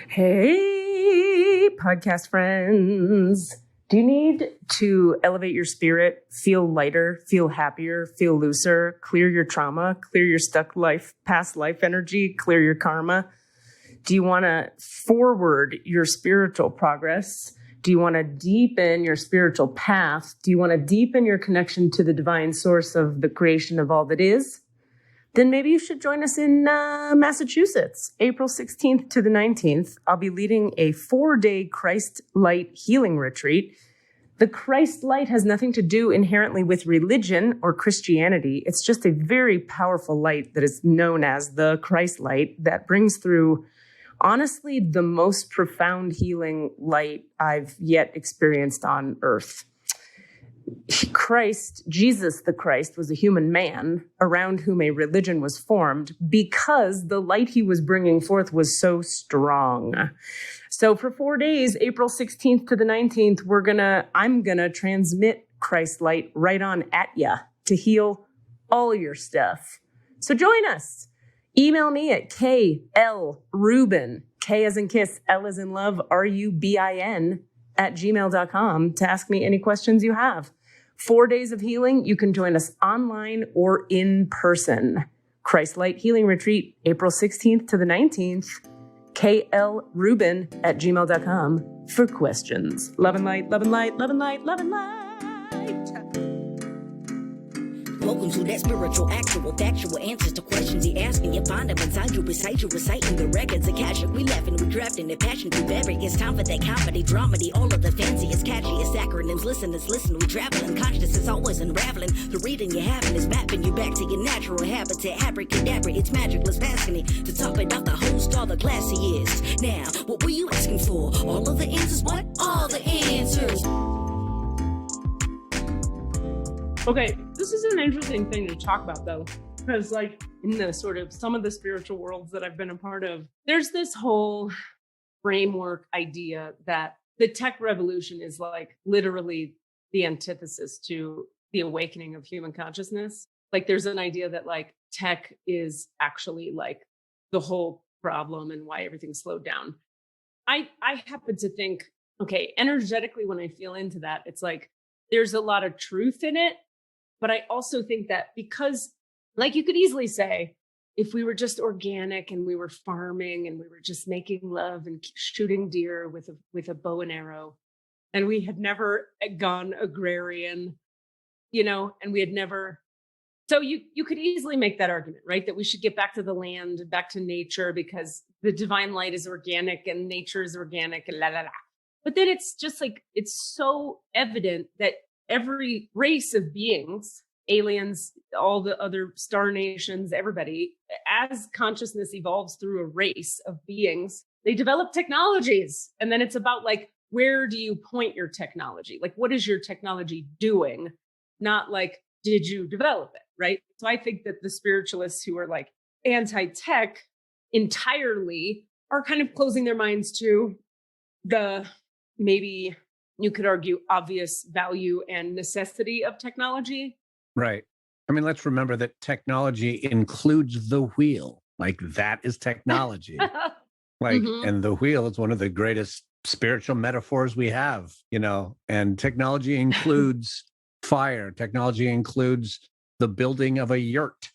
Hey, podcast friends. Do you need to elevate your spirit, feel lighter, feel happier, feel looser, clear your trauma, clear your stuck past life energy, clear your karma? Do you want to forward your spiritual progress? Do you want to deepen your spiritual path? Do you want to deepen your connection to the divine source of the creation of all that is? Then maybe you should join us in Massachusetts, April 16th to the 19th. I'll be leading a 4-day Christ Light healing retreat. The Christ Light has nothing to do inherently with religion or Christianity. It's just a very powerful light that is known as the Christ Light that brings through, honestly, the most profound healing light I've yet experienced on earth. Jesus the Christ, was a human man around whom a religion was formed because the light he was bringing forth was so strong. So for 4 days, April 16th to the 19th, I'm gonna transmit Christ light right on at ya to heal all your stuff. So join us. Email me at klrubin, K as in kiss, L as in love, RUBIN, @gmail.com to ask me any questions you have. 4 days of healing. You can join us online or in person. Christ Light Healing Retreat, April 16th to the 19th. klrubin @gmail.com for questions. Love and light, love and light, love and light, love and light. Welcome to that spiritual, actual, factual answers to questions you're asking. You find them inside you, recite you, reciting the records of cash. We laughing, we drafting the passion through bury. It's time for that comedy, dramedy, all of the fanciest, catchiest acronyms. Listeners, listen, we traveling. Conscious is always unraveling. The reading you're having is mapping you back to your natural habitat. Abracadabra, it's magicless, fascinating. To top it off, the host, all the classiest. Now, what were you asking for? All of the answers? What? All the answers. Okay, this is an interesting thing to talk about, though, because like in the sort of some of the spiritual worlds that I've been a part of, there's this whole framework idea that the tech revolution is like literally the antithesis to the awakening of human consciousness. Like there's an idea that like tech is actually like the whole problem and why everything slowed down. I happen to think, okay, energetically, when I feel into that, it's like there's a lot of truth in it. But I also think that because, like, you could easily say, if we were just organic and we were farming and we were just making love and shooting deer with a bow and arrow, and we had never gone agrarian, and we had never. So you could easily make that argument, right? That we should get back to the land, back to nature, because the divine light is organic and nature is organic and la la la. But then it's just like, it's so evident that every race of beings, aliens, all the other star nations, everybody, as consciousness evolves through a race of beings, they develop technologies. And then it's about like, where do you point your technology? Like, what is your technology doing? Not like, did you develop it, right? So I think that the spiritualists who are like anti-tech entirely are kind of closing their minds to the maybe you could argue obvious value and necessity of technology. Right. I mean, let's remember that technology includes the wheel. Like that is technology. And the wheel is one of the greatest spiritual metaphors we have, and technology includes fire. Technology includes the building of a yurt,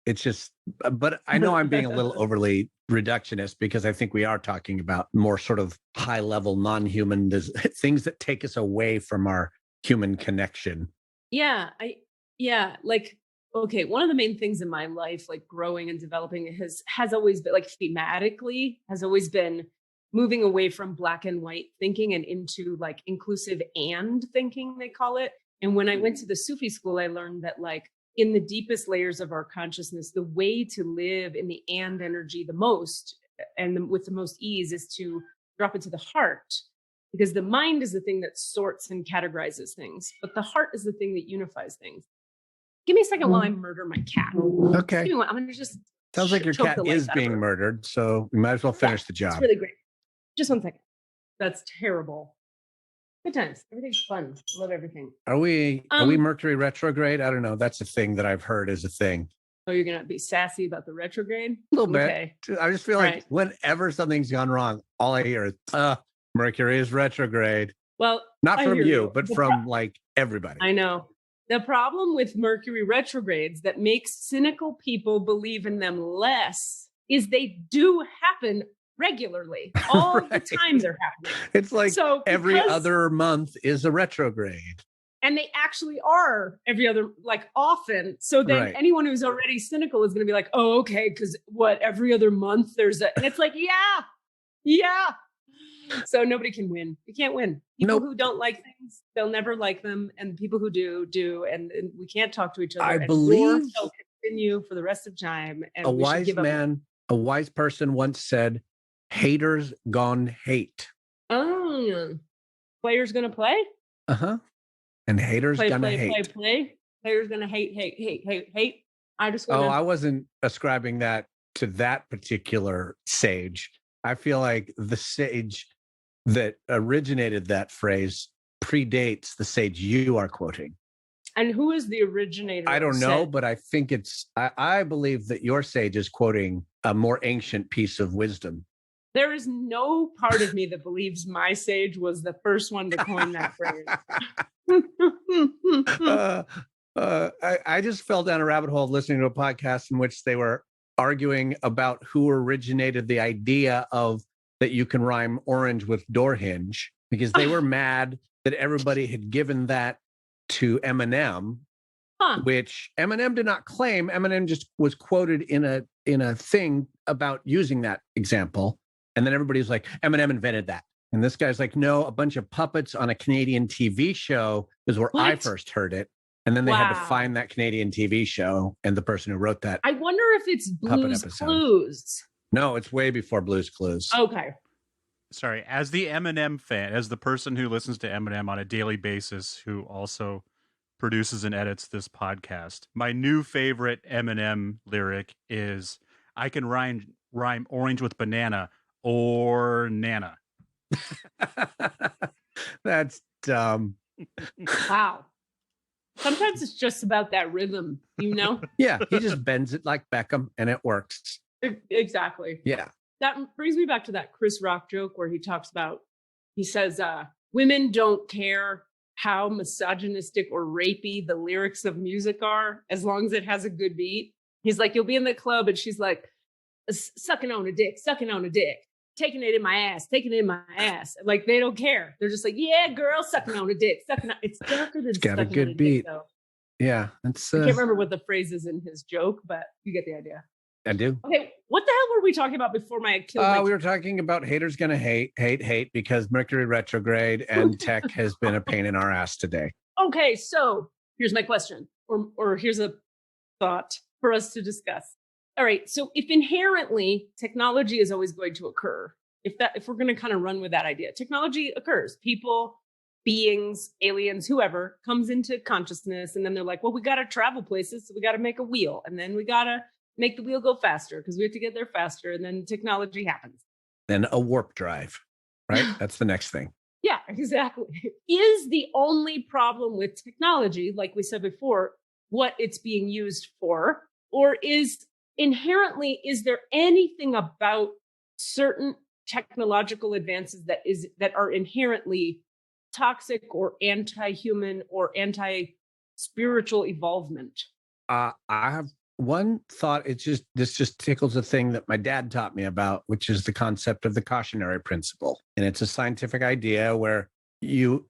it's just, but I know I'm being a little overly reductionist because I think we are talking about more sort of high level, non-human things that take us away from our human connection. Yeah. Okay. One of the main things in my life, like growing and developing has always been like thematically has always been moving away from black and white thinking and into like inclusive and thinking, they call it. And when I went to the Sufi school, I learned that like in the deepest layers of our consciousness, the way to live in the and energy the most and with the most ease is to drop into the heart, because the mind is the thing that sorts and categorizes things, but the heart is the thing that unifies things. Give me a second while I murder my cat. Okay. I'm going to just sounds like your cat is being murdered, so we might as well finish the job. It's really great. Just 1 second. That's terrible. Good times. Everything's fun. Love everything. Are we Mercury retrograde? I don't know. That's a thing that I've heard is a thing. Oh, you're going to be sassy about the retrograde? A little bit. I just feel like whenever something's gone wrong, all I hear is, Mercury is retrograde. Well, not from you, but from like everybody. I know. The problem with Mercury retrogrades that makes cynical people believe in them less is they do happen regularly. All the time they're happening. It's like every other month is a retrograde. And they actually are every other, like often. So then anyone who's already cynical is going to be like, oh, okay, because every other month there's a, and it's like, yeah. So nobody can win. You can't win. People who don't like things, they'll never like them. And people who do. And we can't talk to each other. I believe they'll continue for the rest of time. And a wise person once said, haters gone hate. Oh, players going to play? Uh-huh. And haters gonna hate. Players gonna hate. I just I wasn't ascribing that to that particular sage. I feel like the sage that originated that phrase predates the sage you are quoting. And who is the originator? I don't know, but I think I believe that your sage is quoting a more ancient piece of wisdom. There is no part of me that believes my sage was the first one to coin that phrase. I just fell down a rabbit hole listening to a podcast in which they were arguing about who originated the idea of that you can rhyme orange with door hinge, because they were mad that everybody had given that to Eminem, which Eminem did not claim. Eminem just was quoted in a thing about using that example. And then everybody's like, Eminem invented that. And this guy's like, no, a bunch of puppets on a Canadian TV show is where I first heard it. And then they had to find that Canadian TV show and the person who wrote that. I wonder if it's Blue's Clues. No, it's way before Blue's Clues. Okay. Sorry, as the Eminem fan, as the person who listens to Eminem on a daily basis, who also produces and edits this podcast, my new favorite Eminem lyric is, I can rhyme orange with banana or nana. That's dumb. Wow. Sometimes it's just about that rhythm, Yeah, he just bends it like Beckham and it works. Exactly. Yeah. That brings me back to that Chris Rock joke where he says, women don't care how misogynistic or rapey the lyrics of music are, as long as it has a good beat. He's like, you'll be in the club and she's like, sucking on a dick, taking it in my ass. Like, they don't care. They're just like, yeah, girl, sucking on a dick. It's darker than it's got a good beat. Dick, though. Yeah. I can't remember what the phrase is in his joke, but you get the idea. I do. Okay, what the hell were we talking about before we were talking about haters gonna hate because Mercury retrograde and tech has been a pain in our ass today. Okay, so here's my question, or here's a thought for us to discuss. All right, so if inherently technology is always going to occur, if we're going to kind of run with that idea, technology occurs, people, beings, aliens, whoever comes into consciousness, and then they're like, well, we got to travel places, so we got to make a wheel, and then we got to make the wheel go faster because we have to get there faster, and then technology happens. Then a warp drive, right? That's the next thing. Yeah, exactly. Is the only problem with technology, like we said before, what it's being used for, or is there anything about certain technological advances that are inherently toxic or anti-human or anti-spiritual evolvement? I have one thought. This just tickles a thing that my dad taught me about, which is the concept of the cautionary principle. And it's a scientific idea where you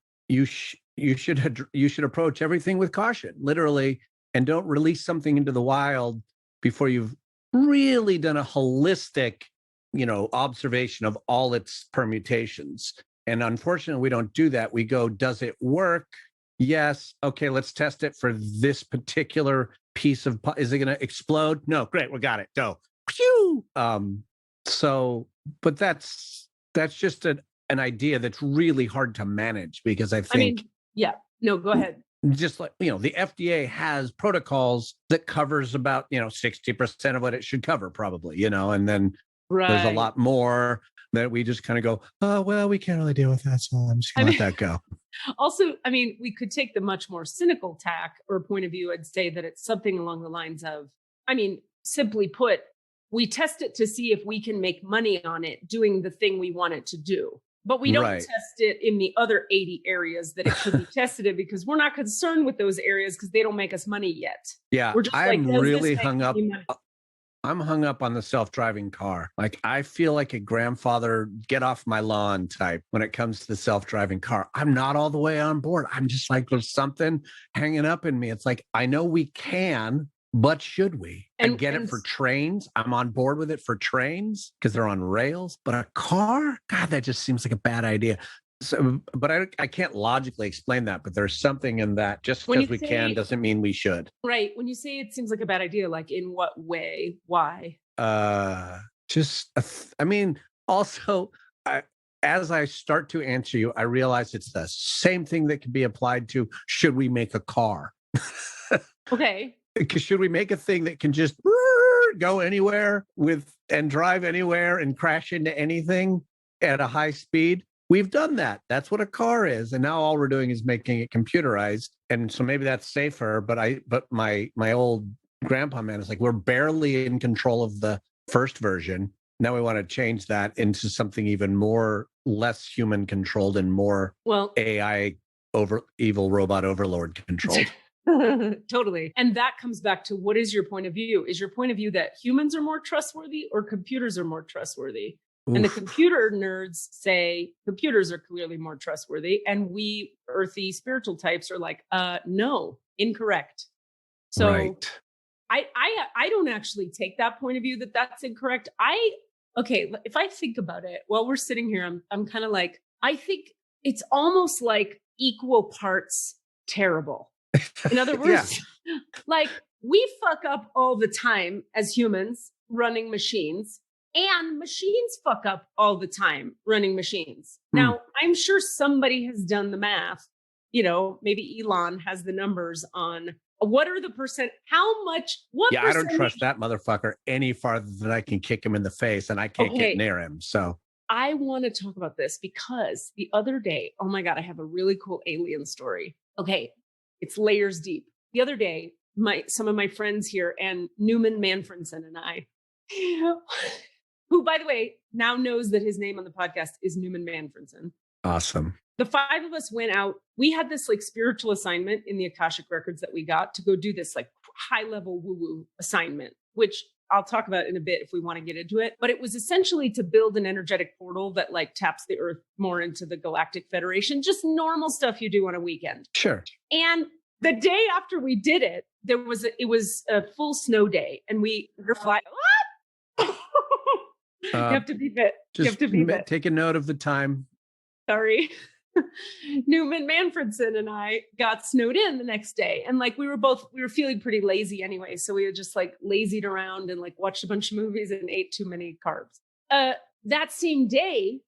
should approach everything with caution, literally, and don't release something into the wild before you've really done a holistic, observation of all its permutations. And unfortunately, we don't do that. We go, does it work? Yes. Okay, let's test it for this particular piece of, is it going to explode? No. Great. We got it. Go. Pew! But that's just an idea that's really hard to manage because I think. No, go ahead. Just like, the FDA has protocols that covers about, 60% of what it should cover probably, and then there's a lot more that we just kind of go, oh, well, we can't really deal with that. So I'm just going to let that go. Also, we could take the much more cynical tack or point of view and say that it's something along the lines of I mean, simply put, we test it to see if we can make money on it doing the thing we want it to do. But we don't Right. test it in the other 80 areas that it could be tested in, because we're not concerned with those areas because they don't make us money yet. Yeah, We're just I'm does this really make hung up. me money? I'm hung up on the self-driving car. Like, I feel like a grandfather, get off my lawn type when it comes to the self-driving car. I'm not all the way on board. I'm just like, there's something hanging up in me. It's like, I know we can, but should we? I get it for trains. I'm on board with it for trains because they're on rails. But a car? God, that just seems like a bad idea. So, but I can't logically explain that. But there's something in that. Just because we can doesn't mean we should. Right. When you say it seems like a bad idea, like in what way? Why? Also, as I start to answer you, I realize it's the same thing that can be applied to, should we make a car? Okay. Should we make a thing that can just go anywhere and drive anywhere and crash into anything at a high speed? We've done that. That's what a car is. And now all we're doing is making it computerized. And so maybe that's safer. But my old grandpa man is like, we're barely in control of the first version. Now we want to change that into something even more less human controlled and more AI evil robot overlord controlled. Totally. And that comes back to, what is your point of view? Is your point of view that humans are more trustworthy or computers are more trustworthy? Oof. And the computer nerds say computers are clearly more trustworthy. And we earthy spiritual types are like, no, incorrect. So right. I don't actually take that point of view that that's incorrect. If I think about it while we're sitting here, I'm kind of like, I think it's almost like equal parts terrible. In other words, like, we fuck up all the time as humans running machines, and machines fuck up all the time running machines. Now, I'm sure somebody has done the math. Maybe Elon has the numbers on what are the percent, how much, what I don't trust that motherfucker any farther than I can kick him in the face, and I can't get near him. So I want to talk about this because the other day, oh my God, I have a really cool alien story. Okay. It's layers deep. The other day, some of my friends here and Newman Manfredson and I, who, by the way, now knows that his name on the podcast is Newman Manfredson. Awesome. The five of us went out. We had this like spiritual assignment in the Akashic Records that we got to go do this like high level woo-woo assignment, which I'll talk about in a bit if we want to get into it. But it was essentially to build an energetic portal that like taps the Earth more into the Galactic Federation, just normal stuff you do on a weekend. Sure. And the day after we did it, it was a full snow day, and we were flying. You have to beep it. Take a note of the time. Sorry. Newman Manfredson and I got snowed in the next day. And like, we were feeling pretty lazy anyway. So we had just like lazied around and like watched a bunch of movies and ate too many carbs. That same day,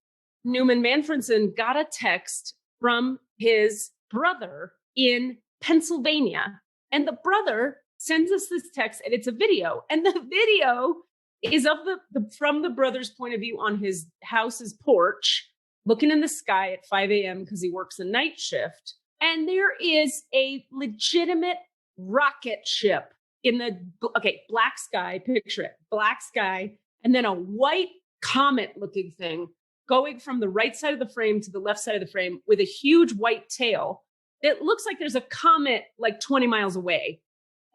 Newman Manfredson got a text from his brother in Pennsylvania. And the brother sends us this text, and it's a video. And the video is of from the brother's point of view on his house's porch, looking in the sky at 5 a.m. because he works a night shift. And there is a legitimate rocket ship in the, black sky, picture it, black sky, and then a white comet looking thing going from the right side of the frame to the left side of the frame with a huge white tail. It looks like there's a comet like 20 miles away.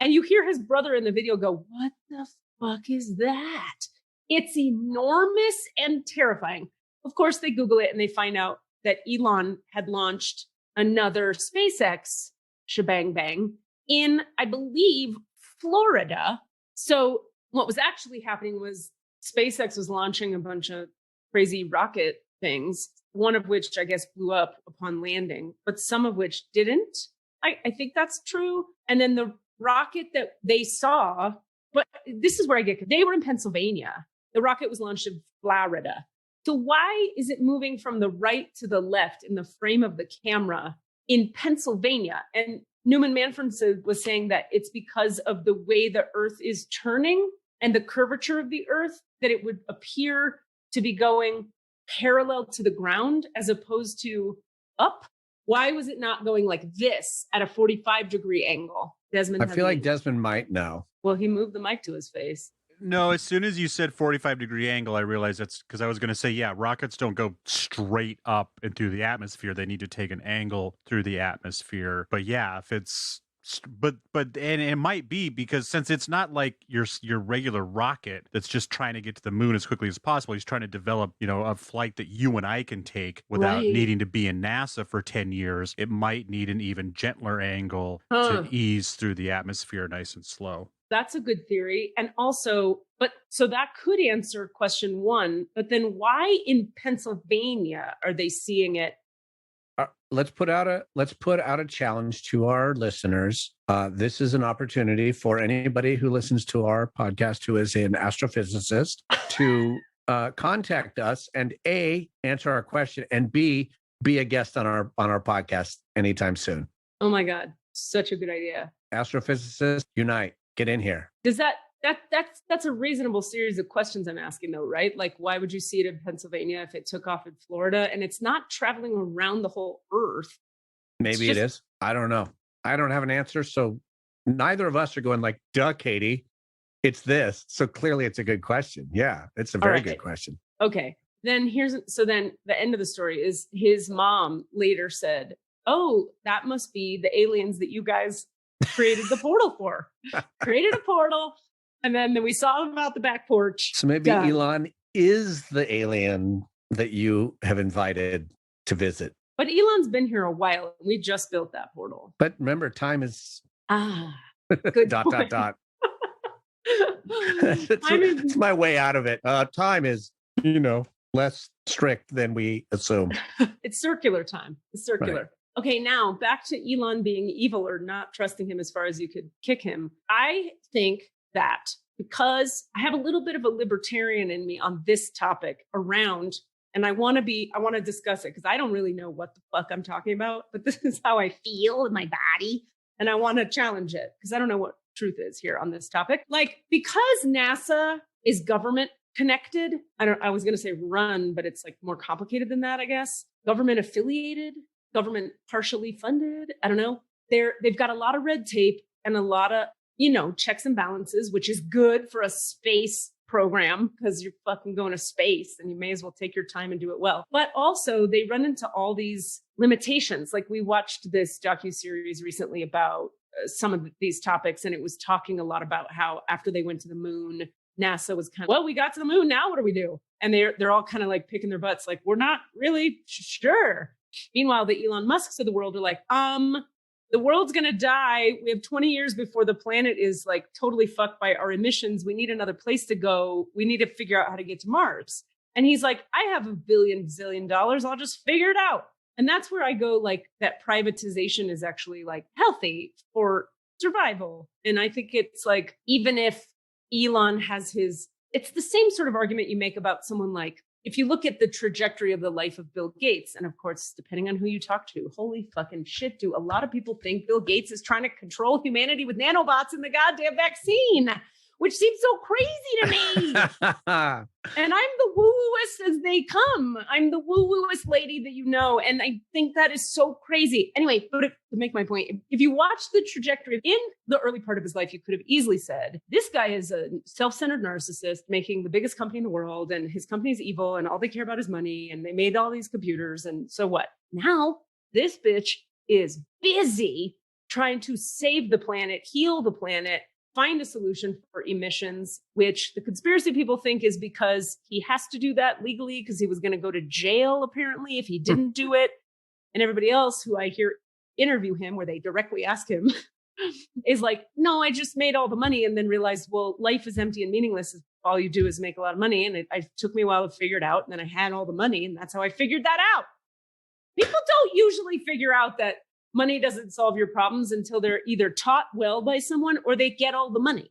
And you hear his brother in the video go, "What the fuck is that?" It's enormous and terrifying. Of course, they Google it and they find out that Elon had launched another SpaceX shebang bang in, I believe, Florida. So what was actually happening was SpaceX was launching a bunch of crazy rocket things, one of which I guess blew up upon landing, but some of which didn't. I think that's true. And then the rocket that they saw, but this is where I get, they were in Pennsylvania. The rocket was launched in Florida. So why is it moving from the right to the left in the frame of the camera in Pennsylvania? And Newman Manfredson was saying that it's because of the way the Earth is turning and the curvature of the Earth, that it would appear to be going parallel to the ground as opposed to up. Why was it not going like this at a 45-degree angle? Desmond, I feel like Desmond might know. Well, he moved the mic to his face. No, as soon as you said 45-degree angle, I realized that's because I was going to say, yeah, rockets don't go straight up into the atmosphere. They need to take an angle through the atmosphere. But yeah, if it's but and it might be because since it's not like your regular rocket that's just trying to get to the moon as quickly as possible, he's trying to develop, a flight that you and I can take without needing to be in NASA for 10 years. It might need an even gentler angle to ease through the atmosphere nice and slow. That's a good theory. And also, so that could answer question one, but then why in Pennsylvania are they seeing it? Let's put out a challenge to our listeners. This is an opportunity for anybody who listens to our podcast who is an astrophysicist to contact us and A, answer our question, and B, be a guest on our podcast anytime soon. Oh my God, such a good idea. Astrophysicists unite. Get in here. Does that's a reasonable series of questions I'm asking though, right? Like, why would you see it in Pennsylvania if it took off in Florida and it's not traveling around the whole earth? Maybe it is. I don't know. I don't have an answer. So neither of us are going like, duh, Katie, it's this. So clearly it's a good question. Yeah, it's a very good question. Okay. Then then the end of the story is his mom later said, oh, that must be the aliens that you guys created the portal for. Created a portal. And then we saw him out the back porch. So maybe Elon is the alien that you have invited to visit. But Elon's been here a while. We just built that portal. But remember, time is... good dot. It's my way out of it. Time is, less strict than we assume. It's circular time. It's circular. Right. Okay, now back to Elon being evil or not trusting him as far as you could kick him. I think that because I have a little bit of a libertarian in me on this topic around, and I want to discuss it because I don't really know what the fuck I'm talking about, but this is how I feel in my body. And I want to challenge it because I don't know what truth is here on this topic. Like, because NASA is government connected, I was going to say run, but it's like more complicated than that, I guess. Government affiliated, government partially funded. I don't know. They've got a lot of red tape and a lot of, checks and balances, which is good for a space program because you're fucking going to space and you may as well take your time and do it well. But also they run into all these limitations. Like we watched this docuseries recently about some of these topics, and it was talking a lot about how after they went to the moon, NASA was kind of, well, we got to the moon. Now what do we do? And they're all kind of like picking their butts. Like, we're not really sure. Meanwhile, the Elon Musks of the world are like, the world's going to die. We have 20 years before the planet is like totally fucked by our emissions. We need another place to go. We need to figure out how to get to Mars. And he's like, I have $1 billion. I'll just figure it out. And that's where I go, like, that privatization is actually like healthy for survival. And I think it's like, even if Elon has it's the same sort of argument you make about someone like, if you look at the trajectory of the life of Bill Gates, and of course, depending on who you talk to, holy fucking shit, do a lot of people think Bill Gates is trying to control humanity with nanobots and the goddamn vaccine, which seems so crazy to me. And I'm the woo-wooest as they come. I'm the woo-wooest lady that you know. And I think that is so crazy. Anyway, but to make my point, if you watch the trajectory in the early part of his life, you could have easily said, this guy is a self-centered narcissist making the biggest company in the world, and his company is evil, and all they care about is money, and they made all these computers, and so what? Now, this bitch is busy trying to save the planet, heal the planet, find a solution for emissions, which the conspiracy people think is because he has to do that legally because he was going to go to jail, apparently, if he didn't do it. And everybody else who I hear interview him, where they directly ask him, is like, no, I just made all the money and then realized, well, life is empty and meaningless. All you do is make a lot of money. And it took me a while to figure it out. And then I had all the money, and that's how I figured that out. People don't usually figure out that money doesn't solve your problems until they're either taught well by someone or they get all the money.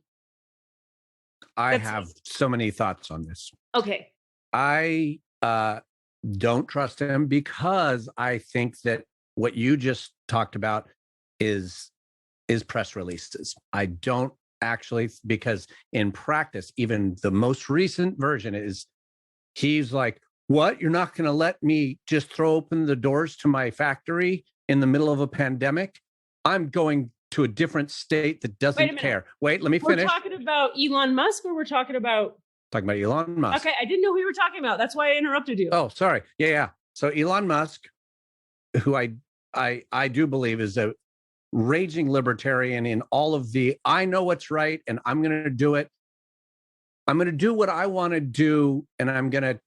I have so many thoughts on this. Okay. I don't trust him because I think that what you just talked about is press releases. I don't actually, because in practice, even the most recent version is he's like, what? You're not going to let me just throw open the doors to my factory in the middle of a pandemic? I'm going to a different state that Wait a doesn't minute. care. Wait, let me finish. We're talking about Elon Musk, or we're talking about... Talking about Elon Musk. Okay, I didn't know who you were talking about. That's why I interrupted you. Oh, sorry. Yeah. So Elon Musk, who I do believe is a raging libertarian in all of the, I know what's right and I'm going to do it. I'm going to do what I want to do, and I'm going to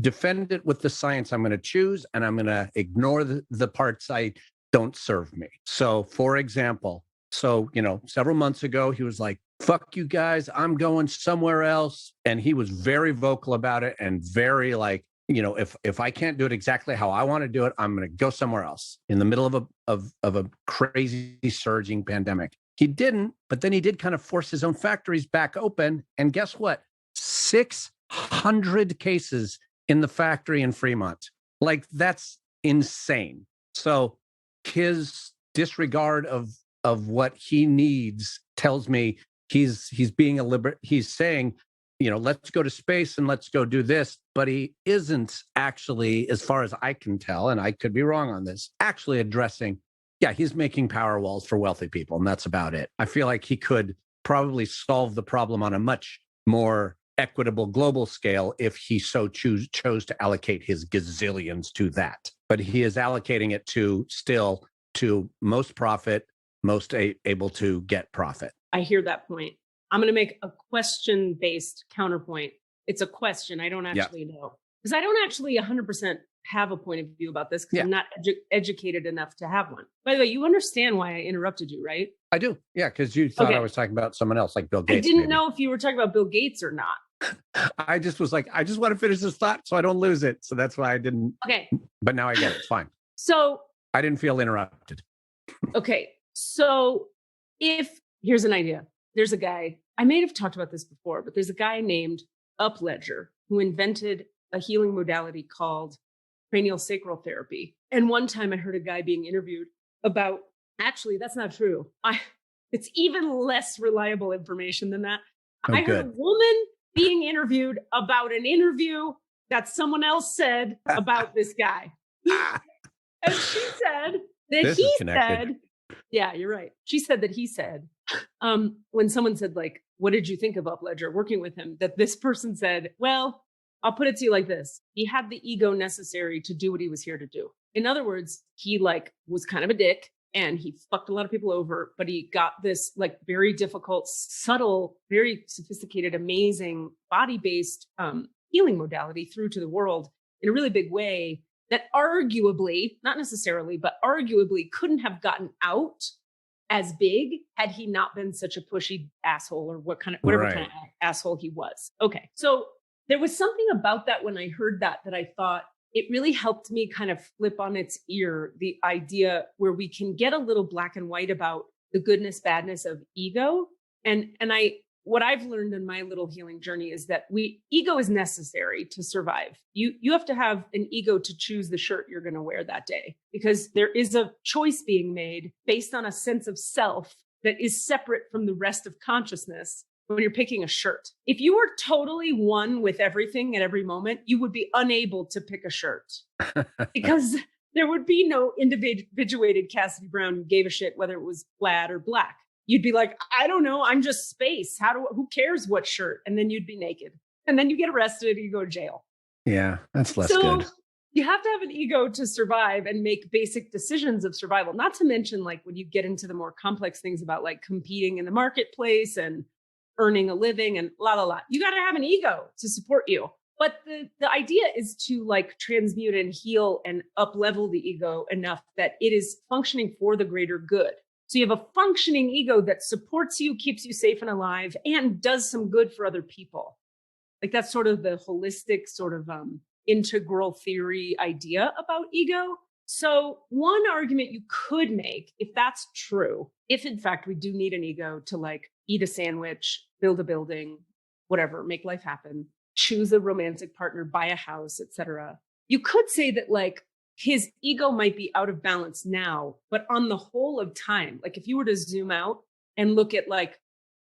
defend it with the science I'm going to choose, and I'm going to ignore the parts I don't serve me. So, for example, several months ago, he was like, fuck you guys, I'm going somewhere else. And he was very vocal about it and very like, if I can't do it exactly how I want to do it, I'm going to go somewhere else in the middle of a crazy surging pandemic. He didn't, but then he did kind of force his own factories back open. And guess what? 600 cases in the factory in Fremont. Like, that's insane. So his disregard of what he needs tells me he's being he's saying, let's go to space and let's go do this. But he isn't actually, as far as I can tell, and I could be wrong on this, actually addressing, he's making power walls for wealthy people, and that's about it. I feel like he could probably solve the problem on a much more equitable global scale if he so chose to allocate his gazillions to that. But he is allocating it to most profit, most able to get profit. I hear that point. I'm going to make a question-based counterpoint. It's a question. I don't actually know. Because I don't actually 100% have a point of view about this, because I'm not educated enough to have one. By the way, you understand why I interrupted you, right? I do. Yeah, because you thought I was talking about someone else, like Bill Gates. I didn't know if you were talking about Bill Gates or not. I just was like, I just want to finish this thought so I don't lose it. So that's why I didn't. Okay. But now I get it. It's fine. So I didn't feel interrupted. Okay. So here's an idea. There's a guy, I may have talked about this before, but there's a guy named Upledger who invented a healing modality called cranial sacral therapy. And one time I heard a guy being interviewed about, actually, that's not true. It's even less reliable information than that. I heard a woman being interviewed about an interview that someone else said about this guy. And she said that he said, yeah, you're right. She said that he said, when someone said, like, what did you think of Upledger working with him? That this person said, well, I'll put it to you like this. He had the ego necessary to do what he was here to do. In other words, he was kind of a dick and he fucked a lot of people over, but he got this very difficult, subtle, very sophisticated, amazing body-based healing modality through to the world in a really big way that arguably, not necessarily, but arguably couldn't have gotten out as big had he not been such a pushy asshole, or whatever kind of asshole he was. Okay. So there was something about that when I heard that I thought it really helped me kind of flip on its ear the idea where we can get a little black and white about the goodness, badness of ego. And what I've learned in my little healing journey is that ego is necessary to survive. You have to have an ego to choose the shirt you're going to wear that day, because there is a choice being made based on a sense of self that is separate from the rest of consciousness when you're picking a shirt. If you were totally one with everything at every moment, you would be unable to pick a shirt because there would be no individuated Cassidy Brown who gave a shit whether it was plaid or black. You'd be like, I don't know, I'm just space. Who cares what shirt? And then you'd be naked. And then you get arrested and you go to jail. Yeah, that's less good. You have to have an ego to survive and make basic decisions of survival. Not to mention when you get into the more complex things about competing in the marketplace and earning a living and You got to have an ego to support you. But the idea is to transmute and heal and up-level the ego enough that it is functioning for the greater good. So you have a functioning ego that supports you, keeps you safe and alive, and does some good for other people. That's sort of the holistic sort of integral theory idea about ego. So one argument you could make, if that's true, if in fact we do need an ego to eat a sandwich, build a building, whatever, make life happen, choose a romantic partner, buy a house, etc. You could say that his ego might be out of balance now, but on the whole of time, if you were to zoom out and look at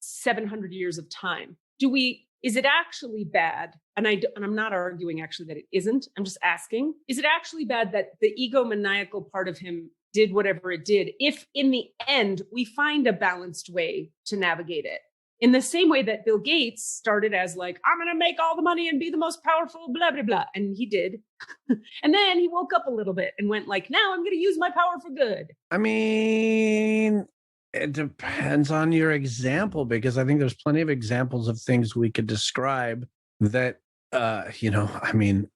700 years of time, is it actually bad? And I'm not arguing actually that it isn't. I'm just asking, is it actually bad that the egomaniacal part of him did whatever it did, if in the end we find a balanced way to navigate it. In the same way that Bill Gates started as like, I'm going to make all the money and be the most powerful, blah, blah, blah. And he did. And then he woke up a little bit and went like, now I'm going to use my power for good. I mean, it depends on your example, because I think there's plenty of examples of things we could describe that, you know, I mean,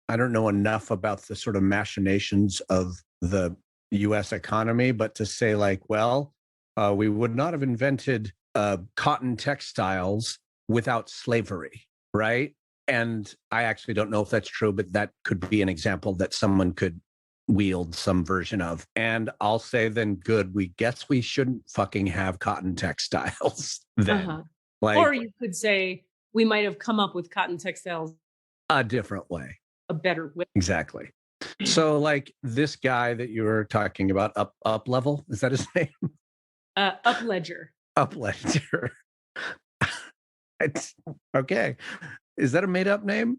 I don't know enough about the sort of machinations of the US economy, but to say like, well, we would not have invented cotton textiles without slavery, right? And I actually don't know if that's true, but that could be an example that someone could wield some version of. And I'll say then, good, we guess we shouldn't fucking have cotton textiles then. Like, or you could say we might have come up with cotton textiles a different way, a better way. Exactly. So like this guy that you were talking about, up level, is that his name? Up Ledger. Up Ledger. It's okay. Is that a made up name?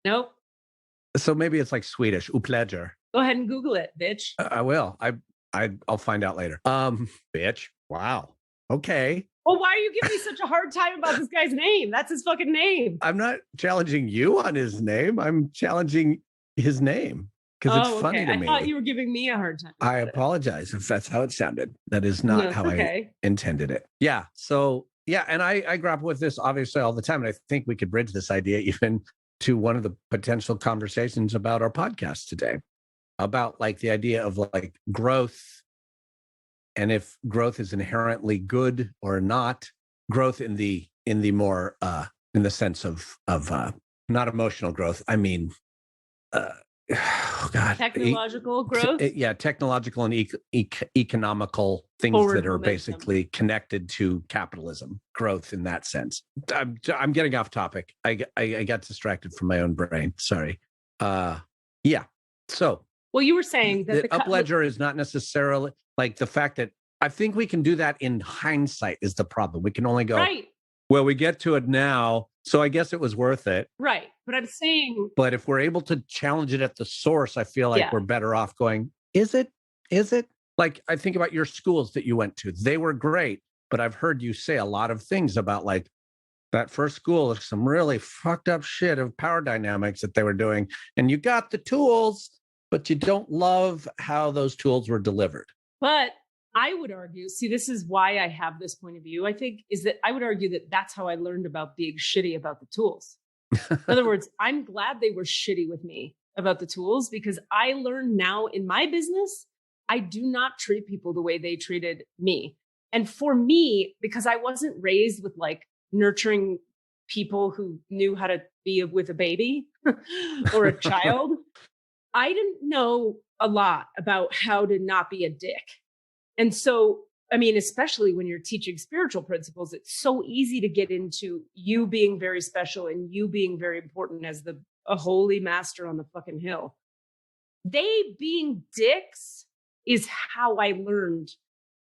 Nope. So maybe it's like Swedish. Up Ledger. Go ahead and Google it, bitch. I will. I'll find out later. Bitch. Wow. Okay. Well, why are you giving me such a hard time about this guy's name? That's his fucking name. I'm not challenging you on his name. I'm challenging his name because it's funny to me. I thought you were giving me a hard time. I apologize if that's how it sounded. That is not how I intended it. Yeah. So yeah, and I grapple with this obviously all the time, and I think we could bridge this idea even to one of the potential conversations about our podcast today, about like the idea of like growth, and if growth is inherently good or not. Growth in the more in the sense of not emotional growth. I mean, oh God, technological growth. Yeah, technological and economical things Forward that are momentum. basically connected to capitalism. Growth in that sense. I'm getting off topic. I got distracted from my own brain. Sorry. Yeah. So. Well, you were saying that the Up Ledger is not necessarily like the fact that I think we can do that in hindsight is the problem. We can only go, right. Well, we get to it now, so I guess it was worth it. Right. But I'm saying. But if we're able to challenge it at the source, I feel like we're better off going, is it? Is it? Like, I think about your schools that you went to. They were great, but I've heard you say a lot of things about like that first school, some really fucked up shit of power dynamics that they were doing. And you got the tools, but you don't love how those tools were delivered. But I would argue, see, this is why I have this point of view, I think, is that I would argue that that's how I learned about being shitty about the tools. In other words, I'm glad they were shitty with me about the tools, because I learn now in my business, I do not treat people the way they treated me. And for me, because I wasn't raised with like nurturing people who knew how to be with a baby or a child, I didn't know a lot about how to not be a dick. And so, I mean, especially when you're teaching spiritual principles, it's so easy to get into you being very special and you being very important as a holy master on the fucking hill. They being dicks is how I learned,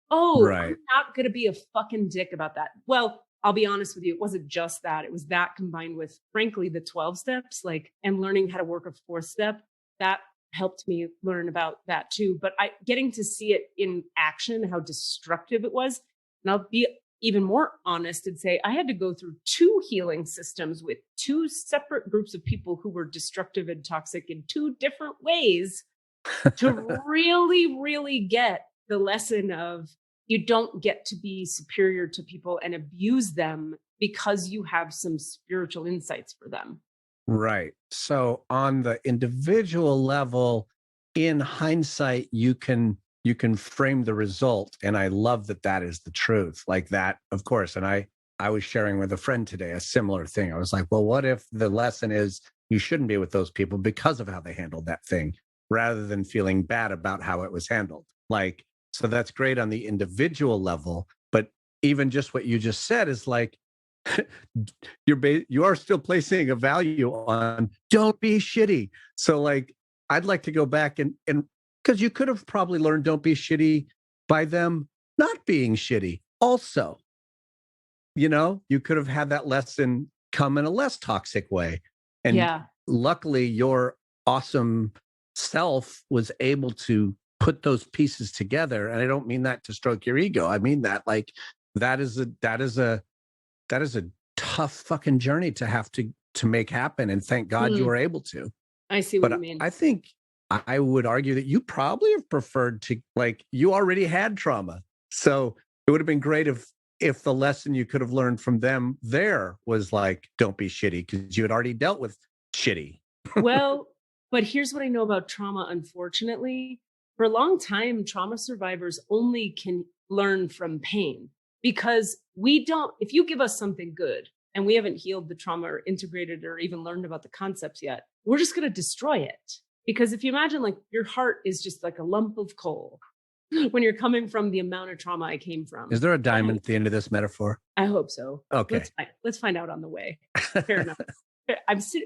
I'm not going to be a fucking dick about that. Well, I'll be honest with you. It wasn't just that. It was that combined with, frankly, the 12 steps, like, and learning how to work a fourth step. That helped me learn about that too. But getting to see it in action, how destructive it was. And I'll be even more honest and say I had to go through 2 healing systems with 2 separate groups of people who were destructive and toxic in 2 different ways to really, really get the lesson of you don't get to be superior to people and abuse them because you have some spiritual insights for them. Right. So on the individual level, in hindsight, you can frame the result. And I love that is the truth. Like that, of course. And I was sharing with a friend today a similar thing. I was like, well, what if the lesson is you shouldn't be with those people because of how they handled that thing, rather than feeling bad about how it was handled? Like, so that's great on the individual level. But even just what you just said is like, you are still placing a value on don't be shitty. So like, I'd like to go back and because you could have probably learned don't be shitty by them not being shitty. Also, you could have had that lesson come in a less toxic way. And luckily your awesome self was able to put those pieces together, and I don't mean that to stroke your ego. I mean that like that is a tough fucking journey to have to make happen. And thank God you were able to. I see what you mean. I think I would argue that you probably have preferred to, like, you already had trauma. So it would have been great if the lesson you could have learned from them there was like, don't be shitty, because you had already dealt with shitty. Well, but here's what I know about trauma, unfortunately. For a long time, trauma survivors only can learn from pain, because if you give us something good and we haven't healed the trauma or integrated or even learned about the concepts yet, we're just going to destroy it. Because if you imagine, like, your heart is just like a lump of coal when you're coming from the amount of trauma I came from. Is there a diamond at the end of this metaphor? I hope so. Okay. Let's find out on the way. Fair enough.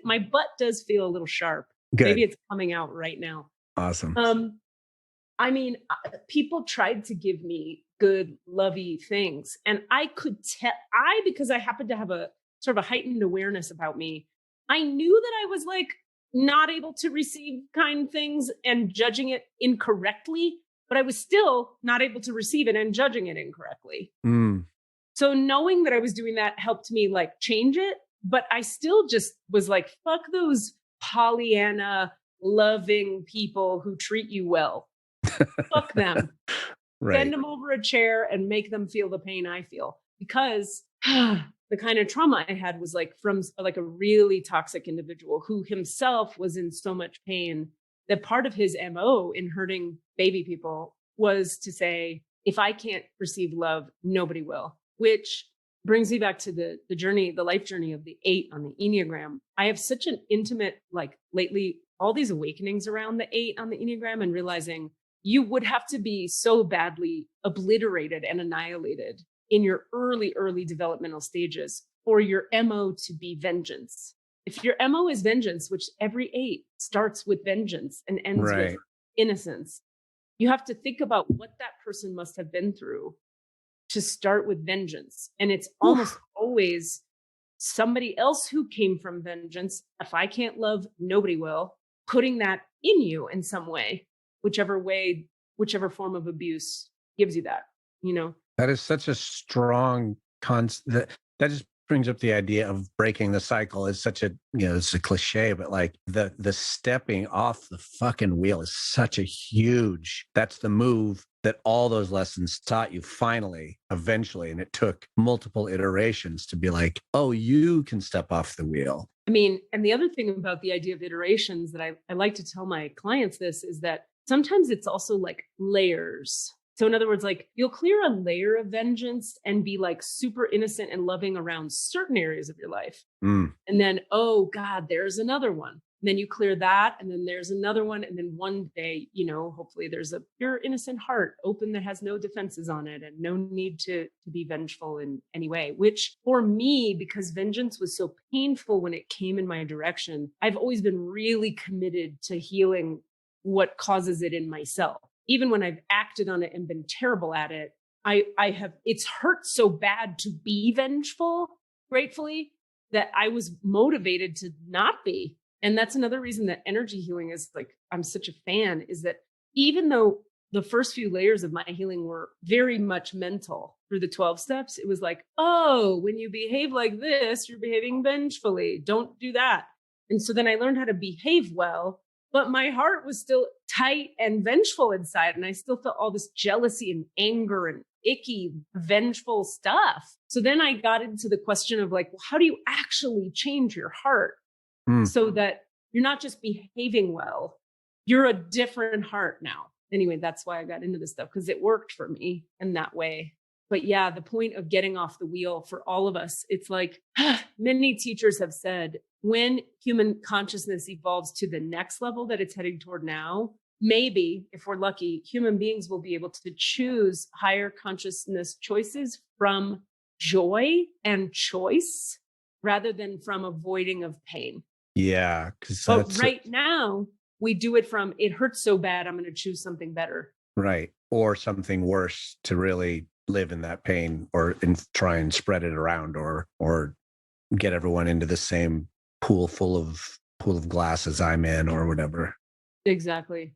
My butt does feel a little sharp. Good. Maybe it's coming out right now. Awesome. I mean, people tried to give me good, lovey things. And I could tell, because I happened to have a sort of a heightened awareness about me, I knew that I was like not able to receive kind things and judging it incorrectly, but I was still not able to receive it and judging it incorrectly. So knowing that I was doing that helped me like change it. But I still just was like, fuck those Pollyanna loving people who treat you well. Fuck them. Right. Bend them over a chair and make them feel the pain I feel. Because the kind of trauma I had was like from like a really toxic individual who himself was in so much pain that part of his MO in hurting baby people was to say, if I can't receive love, nobody will. Which brings me back to the journey, the life journey of the 8 on the Enneagram. I have such an intimate, like lately, all these awakenings around the 8 on the Enneagram and realizing you would have to be so badly obliterated and annihilated in your early developmental stages for your MO to be vengeance. If your MO is vengeance, which every 8 starts with vengeance and ends with innocence, you have to think about what that person must have been through to start with vengeance. And it's almost always somebody else who came from vengeance. If I can't love, nobody will. Putting that in you in some way, whichever form of abuse gives you that, you know? That is such a strong concept. That just brings up the idea of breaking the cycle. Is such a, it's a cliche, but like the stepping off the fucking wheel is such a huge, that's the move that all those lessons taught you finally, eventually. And it took multiple iterations to be like, oh, you can step off the wheel. I mean, and the other thing about the idea of iterations that I like to tell my clients this is that sometimes it's also like layers. So in other words, like you'll clear a layer of vengeance and be like super innocent and loving around certain areas of your life. And then, oh God, there's another one. And then you clear that. And then there's another one. And then one day, hopefully there's a pure innocent heart open that has no defenses on it and no need to be vengeful in any way, which for me, because vengeance was so painful when it came in my direction, I've always been really committed to healing what causes it in myself. Even when I've acted on it and been terrible at it, it's hurt so bad to be vengeful, gratefully, that I was motivated to not be. And that's another reason that energy healing is like, I'm such a fan, is that even though the first few layers of my healing were very much mental through the 12 steps, it was like, oh, when you behave like this, you're behaving vengefully. Don't do that. And so then I learned how to behave well, but my heart was still tight and vengeful inside. And I still felt all this jealousy and anger and icky, vengeful stuff. So then I got into the question of like, well, how do you actually change your heart so that you're not just behaving well, you're a different heart now. Anyway, that's why I got into this stuff, because it worked for me in that way. But yeah, the point of getting off the wheel for all of us, it's like many teachers have said, when human consciousness evolves to the next level that it's heading toward now, maybe, if we're lucky, human beings will be able to choose higher consciousness choices from joy and choice rather than from avoiding of pain. Yeah. But right now, we do it from, it hurts so bad, I'm going to choose something better. Right. Or something worse to really live in that pain, or try and spread it around, or get everyone into the same pool of glass as I'm in, or whatever. Exactly.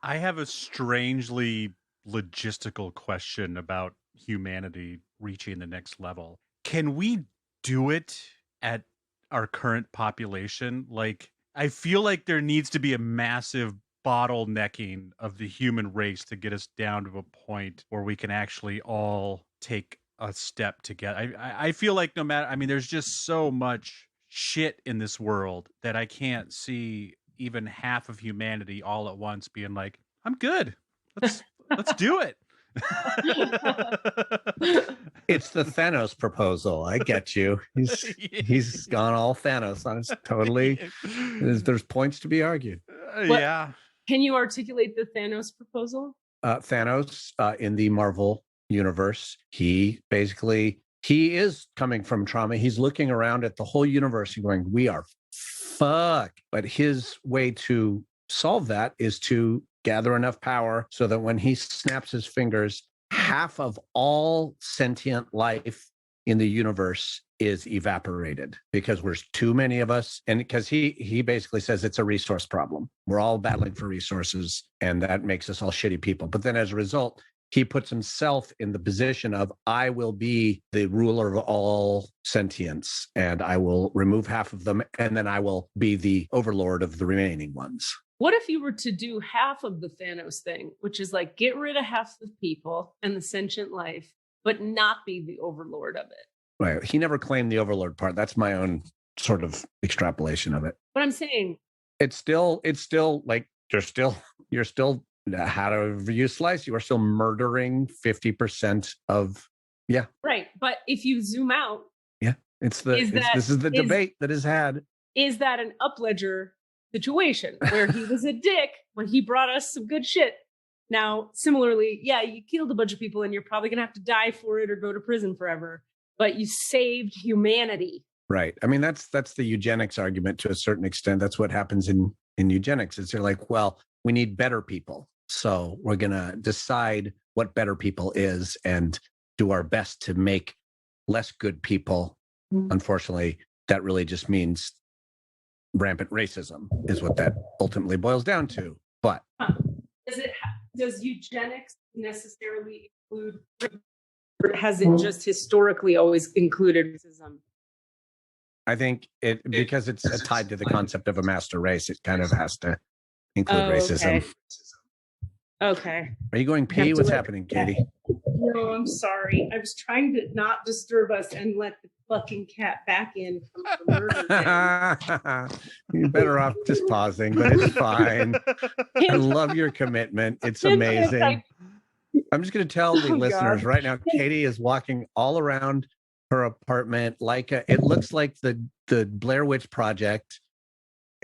I have a strangely logistical question about humanity reaching the next level. Can we do it at our current population? Like, I feel like there needs to be a massive bottlenecking of the human race to get us down to a point where we can actually all take a step together. I feel like no matter, I mean, there's just so much shit in this world that I can't see even half of humanity all at once being like, I'm good. Let's do it. It's the Thanos proposal. I get you. He's gone all Thanos on us. Totally. There's points to be argued. Yeah. Can you articulate the Thanos proposal? Thanos in the Marvel universe, he is coming from trauma. He's looking around at the whole universe and going, we are fucked. But his way to solve that is to gather enough power so that when he snaps his fingers, half of all sentient life in the universe is evaporated because there's too many of us. And because he basically says it's a resource problem. We're all battling for resources, and that makes us all shitty people. But then as a result, he puts himself in the position of, I will be the ruler of all sentience, and I will remove half of them, and then I will be the overlord of the remaining ones. What if you were to do half of the Thanos thing, which is like get rid of half the people and the sentient life, but not be the overlord of it? Right. He never claimed the overlord part. That's my own sort of extrapolation of it. But I'm saying it's still like you're still however you slice, you are still murdering 50% of, yeah. Right. But if you zoom out. Yeah. This is the debate that is had. Is that an Upledger situation where he was a dick, but he brought us some good shit? Now, similarly, yeah, you killed a bunch of people and you're probably going to have to die for it or go to prison forever, but you saved humanity. Right. I mean, that's the eugenics argument to a certain extent. That's what happens in eugenics. Is they're like, well, we need better people. So we're going to decide what better people is and do our best to make less good people. Unfortunately, that really just means rampant racism is what that ultimately boils down to. But does eugenics necessarily include, or has it just historically always included racism? I think because it's tied to the concept of a master race, it kind of has to include racism. Okay. Are you going pee? What's happening, Katie? No, I'm sorry. I was trying to not disturb us and let the fucking cat back in from the murder. You're better off just pausing, but it's fine. I love your commitment. It's amazing. I'm just going to tell the listeners right now, Katie is walking all around her apartment like it looks like the Blair Witch Project.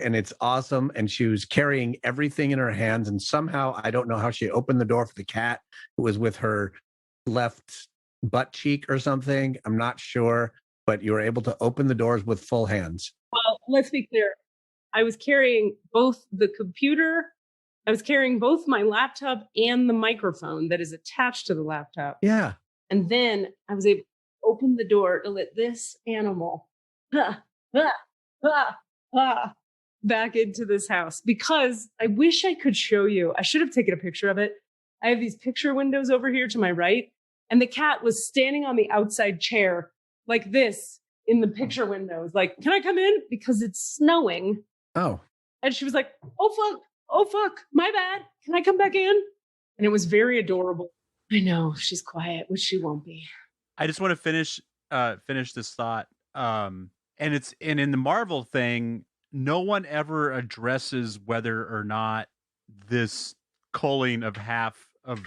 And it's awesome. And she was carrying everything in her hands. And somehow, I don't know how she opened the door for the cat. It was with her left butt cheek or something. I'm not sure. But you were able to open the doors with full hands. Well, let's be clear. I was carrying both the computer. I was carrying both my laptop and the microphone that is attached to the laptop. Yeah. And then I was able to open the door to let this animal back into this house, because I wish I could show you. I should have taken a picture of it. I have these picture windows over here to my right, and the cat was standing on the outside chair like this in the picture windows, like, can I come in? Because it's snowing. Oh. And she was like, oh fuck, my bad. Can I come back in? And it was very adorable. I know, she's quiet, which she won't be. I just want to finish this thought. And in the Marvel thing, no one ever addresses whether or not this culling of half of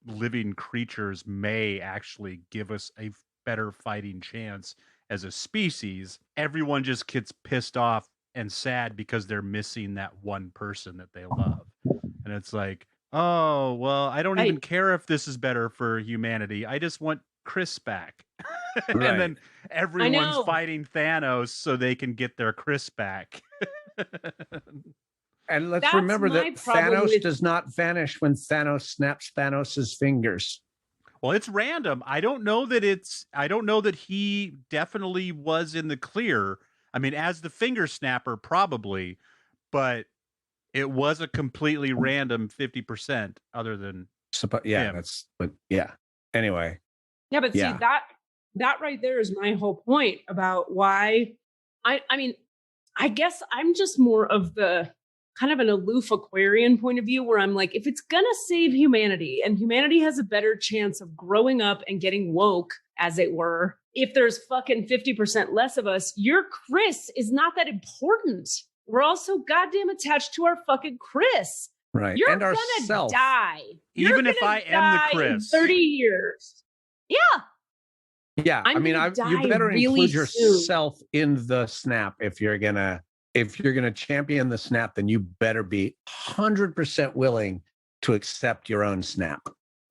living creatures may actually give us a better fighting chance as a species. Everyone just gets pissed off and sad because they're missing that one person that they love. And it's like, oh, well, I don't even care if this is better for humanity. I just want Chris back. And then everyone's fighting Thanos so they can get their Chris back. And let's remember that Thanos does not vanish when Thanos snaps Thanos's fingers. Well, it's random. I don't know that he definitely was in the clear. I mean, as the finger snapper, probably, but it was a completely random 50% other than yeah, him. that's but yeah. Anyway. Yeah, but see that right there is my whole point about why I mean, I guess I'm just more of the kind of an aloof Aquarian point of view where I'm like, if it's gonna save humanity and humanity has a better chance of growing up and getting woke, as it were, if there's fucking 50% less of us, your Chris is not that important. We're also goddamn attached to our fucking Chris. Right. You're and gonna ourself. die. Even if I am the Chris. In 30 years. Yeah. Yeah. I mean, you better really include yourself in the snap if you're gonna champion the snap, then you better be 100% willing to accept your own snap.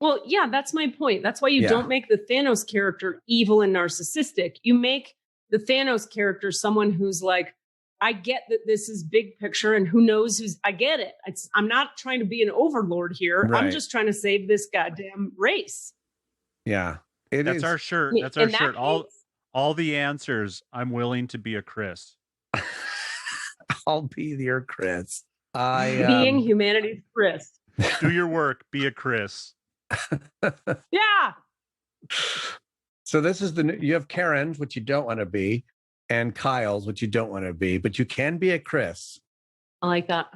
Well, yeah, that's my point. That's why you don't make the Thanos character evil and narcissistic. You make the Thanos character someone who's like, I get that this is big picture and who knows I get it. I'm not trying to be an overlord here. Right. I'm just trying to save this goddamn race. Yeah. That's our shirt. That's our shirt. All the answers. I'm willing to be a Chris. I'll be your Chris. Being humanity's Chris. Do your work. Be a Chris. Yeah. So this is you have Karen's, which you don't want to be, and Kyle's, which you don't want to be, but you can be a Chris. I like that.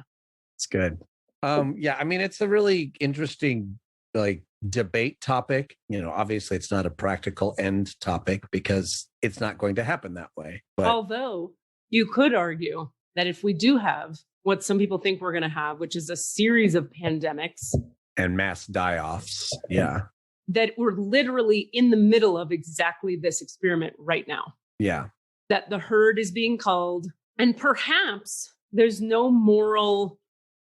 It's good. Yeah, I mean, it's a really interesting debate topic. Obviously it's not a practical end topic because it's not going to happen that way. But although you could argue that if we do have what some people think we're going to have, which is a series of pandemics and mass die-offs, yeah, that we're literally in the middle of exactly this experiment right now. Yeah. That the herd is being culled, and perhaps there's no moral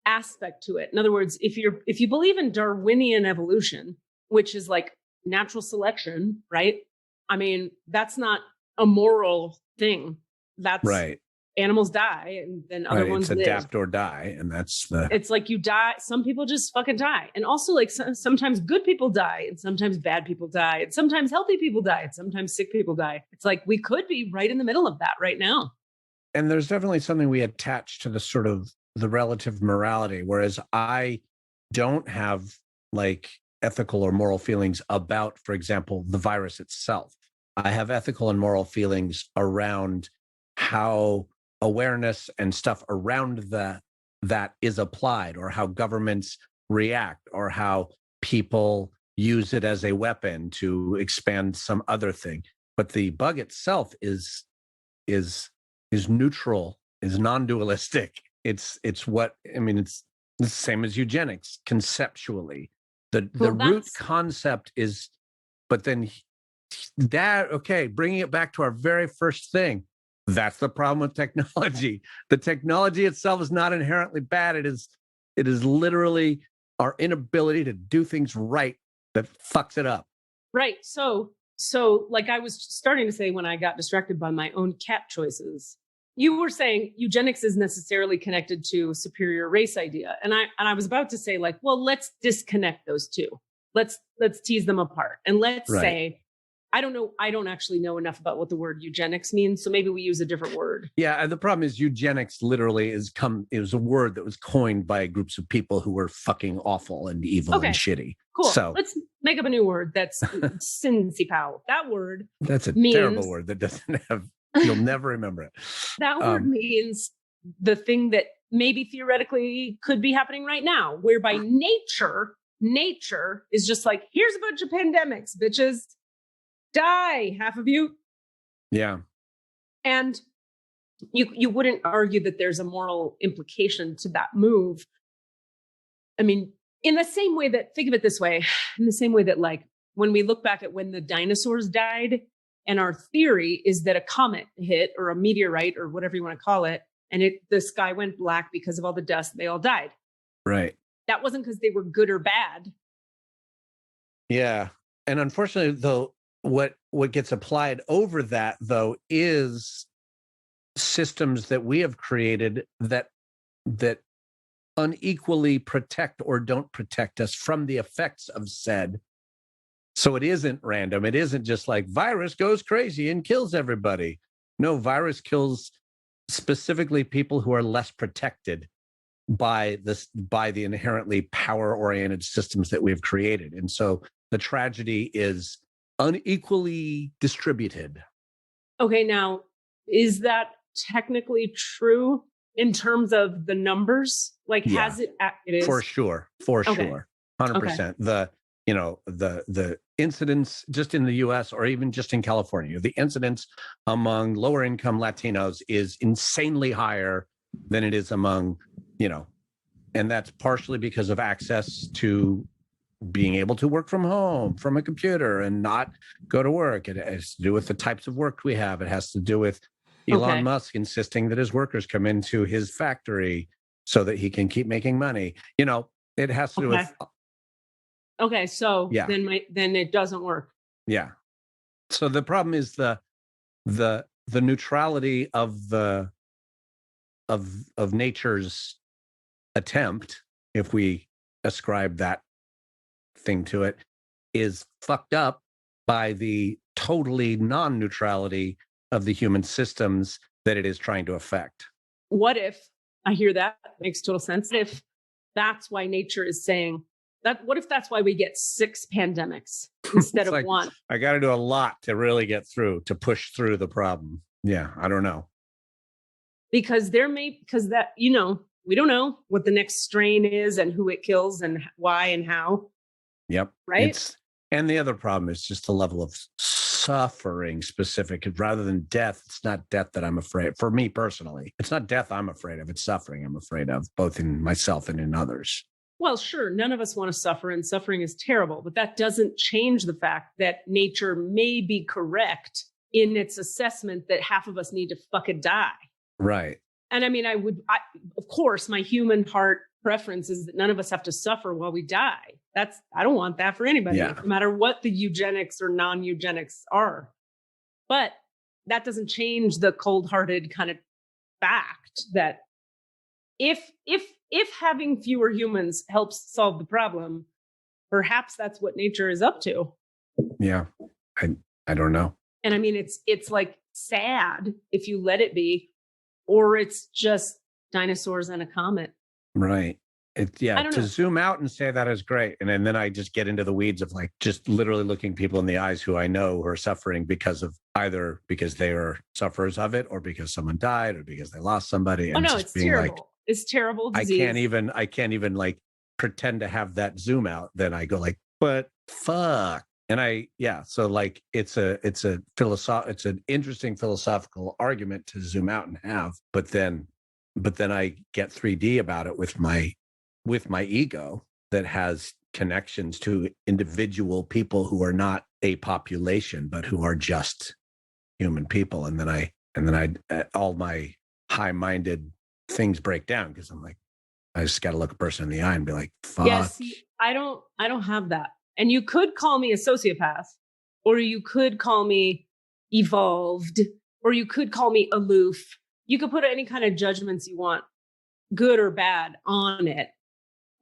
aspect to it. In other words, if you believe in Darwinian evolution, which is like natural selection, right? I mean, that's not a moral thing. That's right. Animals die and then other ones live. It's adapt or die, and it's like you die. Some people just fucking die. And also like sometimes good people die and sometimes bad people die and sometimes healthy people die and sometimes sick people die. It's like we could be right in the middle of that right now. And there's definitely something we attach to the sort of the relative morality, whereas I don't have like ethical or moral feelings about, for example, the virus itself. I have ethical and moral feelings around how awareness and stuff around that is applied, or how governments react, or how people use it as a weapon to expand some other thing. But the bug itself is neutral, is non-dualistic. It's what I mean. It's the same as eugenics conceptually. The root concept is, but then bringing it back to our very first thing. That's the problem with technology. The technology itself is not inherently bad. It is literally our inability to do things right that fucks it up. Right. So like I was starting to say when I got distracted by my own cat choices, you were saying eugenics is necessarily connected to superior race idea. And I was about to say like, well, let's disconnect those two. Let's tease them apart. And let's say, I don't know. I don't actually know enough about what the word eugenics means. So maybe we use a different word. Yeah. And the problem is eugenics literally it was a word that was coined by groups of people who were fucking awful and evil and shitty. Cool. So let's make up a new word that's Cincy-pow. That word. That's a terrible word that doesn't have, you'll never remember it. That word means the thing that maybe theoretically could be happening right now, whereby nature is just like, here's a bunch of pandemics, bitches. Die, half of you. Yeah. And you wouldn't argue that there's a moral implication to that move. I mean, in the same way that, think of it this way, in the same way that like when we look back at when the dinosaurs died, and our theory is that a comet hit or a meteorite or whatever you want to call it, and the sky went black because of all the dust, they all died. Right. That wasn't because they were good or bad. Yeah. And unfortunately, though, what gets applied over that, though, is systems that we have created that unequally protect or don't protect us from the effects of said. So it isn't random. It isn't just like virus goes crazy and kills everybody. No, virus kills specifically people who are less protected. by the inherently power-oriented systems that we've created. And so the tragedy is unequally distributed. Okay, now, is that technically true in terms of the numbers? Like, has it is? For sure. Okay. 100%. The incidence just in the US or even just in California, the incidence among lower income Latinos is insanely higher than it is among, and that's partially because of access to being able to work from home, from a computer, and not go to work. It has to do with the types of work we have. It has to do with Elon Musk insisting that his workers come into his factory so that he can keep making money. It has to do with. Okay, so then it doesn't work. Yeah. So the problem is the neutrality of nature's attempt, if we ascribe that thing to it, is fucked up by the totally non-neutrality of the human systems that it is trying to affect. What if, I hear that, makes total sense, if that's why nature is saying that, what if that's why we get 6 pandemics instead of like, 1? I got to do a lot to really get through, to push through the problem. Yeah, I don't know. Because we don't know what the next strain is and who it kills and why and how. Yep. Right. And the other problem is just the level of suffering specific. Rather than death, it's not death that I'm afraid of. For me personally, it's not death I'm afraid of. It's suffering I'm afraid of, both in myself and in others. Well, sure, none of us want to suffer, and suffering is terrible, but that doesn't change the fact that nature may be correct in its assessment that half of us need to fucking die. Right. And I mean, of course, my human heart preference is that none of us have to suffer while we die. I don't want that for anybody, no matter what the eugenics or non-eugenics are. But that doesn't change the cold-hearted kind of fact that if having fewer humans helps solve the problem, perhaps that's what nature is up to. Yeah, I don't know. And I mean, it's like sad if you let it be, or it's just dinosaurs and a comet. Right. To zoom out and say that is great. And then I just get into the weeds of like just literally looking people in the eyes who I know who are suffering because of either because they are sufferers of it or because someone died or because they lost somebody. And it's terrible. Like, it's terrible disease. I can't even like pretend to have that zoom out. Then I go like, but fuck. And so like it's an interesting philosophical argument to zoom out and have, but then I get 3D about it with my ego that has connections to individual people who are not a population, but who are just human people. And then I all my high-minded things break down because I'm like, I just got to look a person in the eye and be like, fuck. Yeah, see, I don't have that. And you could call me a sociopath, or you could call me evolved, or you could call me aloof. You could put any kind of judgments you want, good or bad, on it.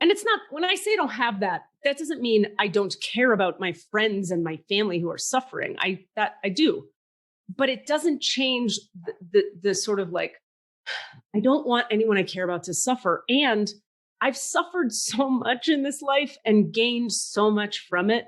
And it's not, when I say I don't have that, that doesn't mean I don't care about my friends and my family who are suffering. I do. But it doesn't change the sort of like, I don't want anyone I care about to suffer. And I've suffered so much in this life and gained so much from it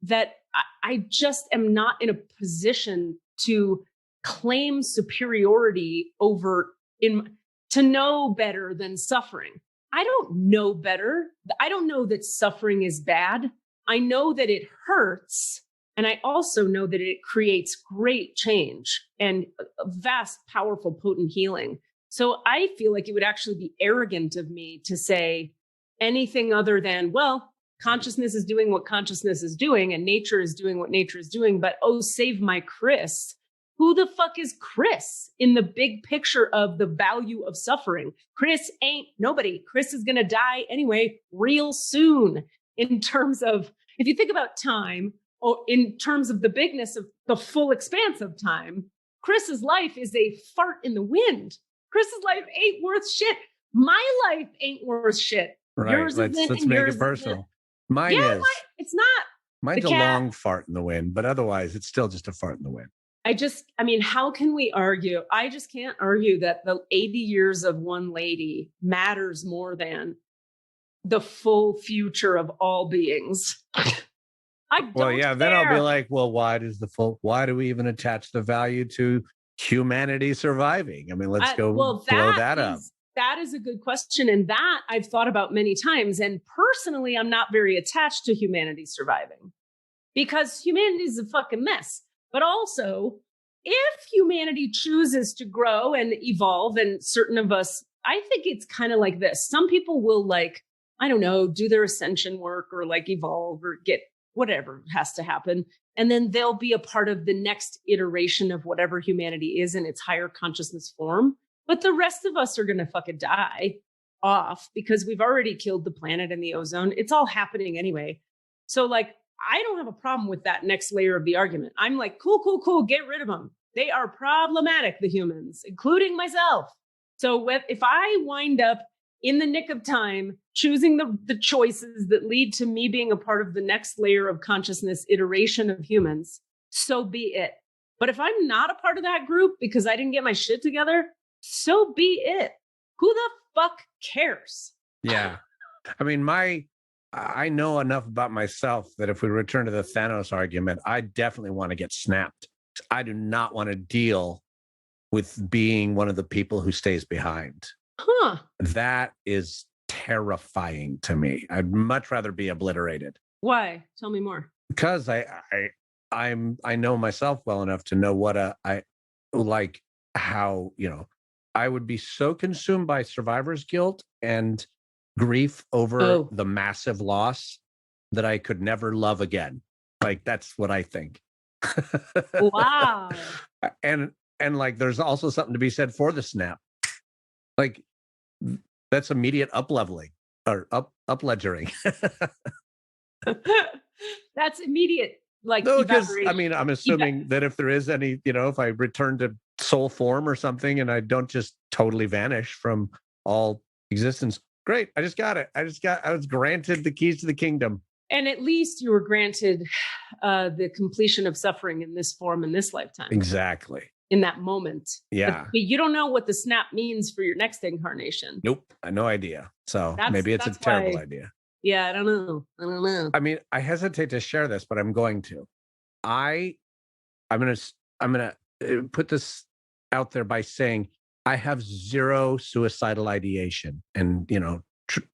that I just am not in a position to claim superiority to know better than suffering. I don't know better. I don't know that suffering is bad. I know that it hurts. And I also know that it creates great change and a vast, powerful, potent healing. So I feel like it would actually be arrogant of me to say anything other than, well, consciousness is doing what consciousness is doing and nature is doing what nature is doing. But oh, save my Chris. Who the fuck is Chris in the big picture of the value of suffering? Chris ain't nobody. Chris is going to die anyway, real soon. In terms of, if you think about time, or in terms of the bigness of the full expanse of time, Chris's life is a fart in the wind. Chris's life ain't worth shit. My life ain't worth shit. Right. Yours let's make it personal. Mine is. It's not. Mine's a long fart in the wind, but otherwise it's still just a fart in the wind. I mean, how can we argue? I just can't argue that the 80 years of one lady matters more than the full future of all beings. Then I'll be like, well, why do we even attach the value to humanity surviving? I mean, let's blow that up. That is a good question. And that I've thought about many times. And personally, I'm not very attached to humanity surviving because humanity is a fucking mess. But also, if humanity chooses to grow and evolve, and certain of us, I think it's kind of like this. Some people will I don't know, do their ascension work or evolve or get whatever has to happen. And then they'll be a part of the next iteration of whatever humanity is in its higher consciousness form. But the rest of us are going to fucking die off because we've already killed the planet and the ozone. It's all happening anyway. So I don't have a problem with that next layer of the argument. I'm like, cool. Get rid of them. They are problematic, the humans, including myself. So if I wind up in the nick of time, choosing the choices that lead to me being a part of the next layer of consciousness iteration of humans, so be it. But if I'm not a part of that group because I didn't get my shit together, so be it. Who the fuck cares? Yeah. I mean, I know enough about myself that if we return to the Thanos argument, I definitely want to get snapped. I do not want to deal with being one of the people who stays behind. Huh. That is terrifying to me. I'd much rather be obliterated. Why? Tell me more. Because I know myself well enough to know what how, I would be so consumed by survivor's guilt and grief over the massive loss that I could never love again. That's what I think. Wow. And there's also something to be said for the snap. That's immediate up-leveling or up-ledgering. That's immediate, no, because I'm assuming that if there is any, if I return to soul form or something and I don't just totally vanish from all existence, great. I just got it. I was granted the keys to the kingdom. And at least you were granted the completion of suffering in this form in this lifetime. Exactly. In that moment. Yeah. But you don't know what the snap means for your next incarnation. Nope. I have no idea. So maybe it's a terrible idea. Yeah, I don't know. I mean, I hesitate to share this, but I'm going to. I'm going to put this out there by saying I have zero suicidal ideation. And,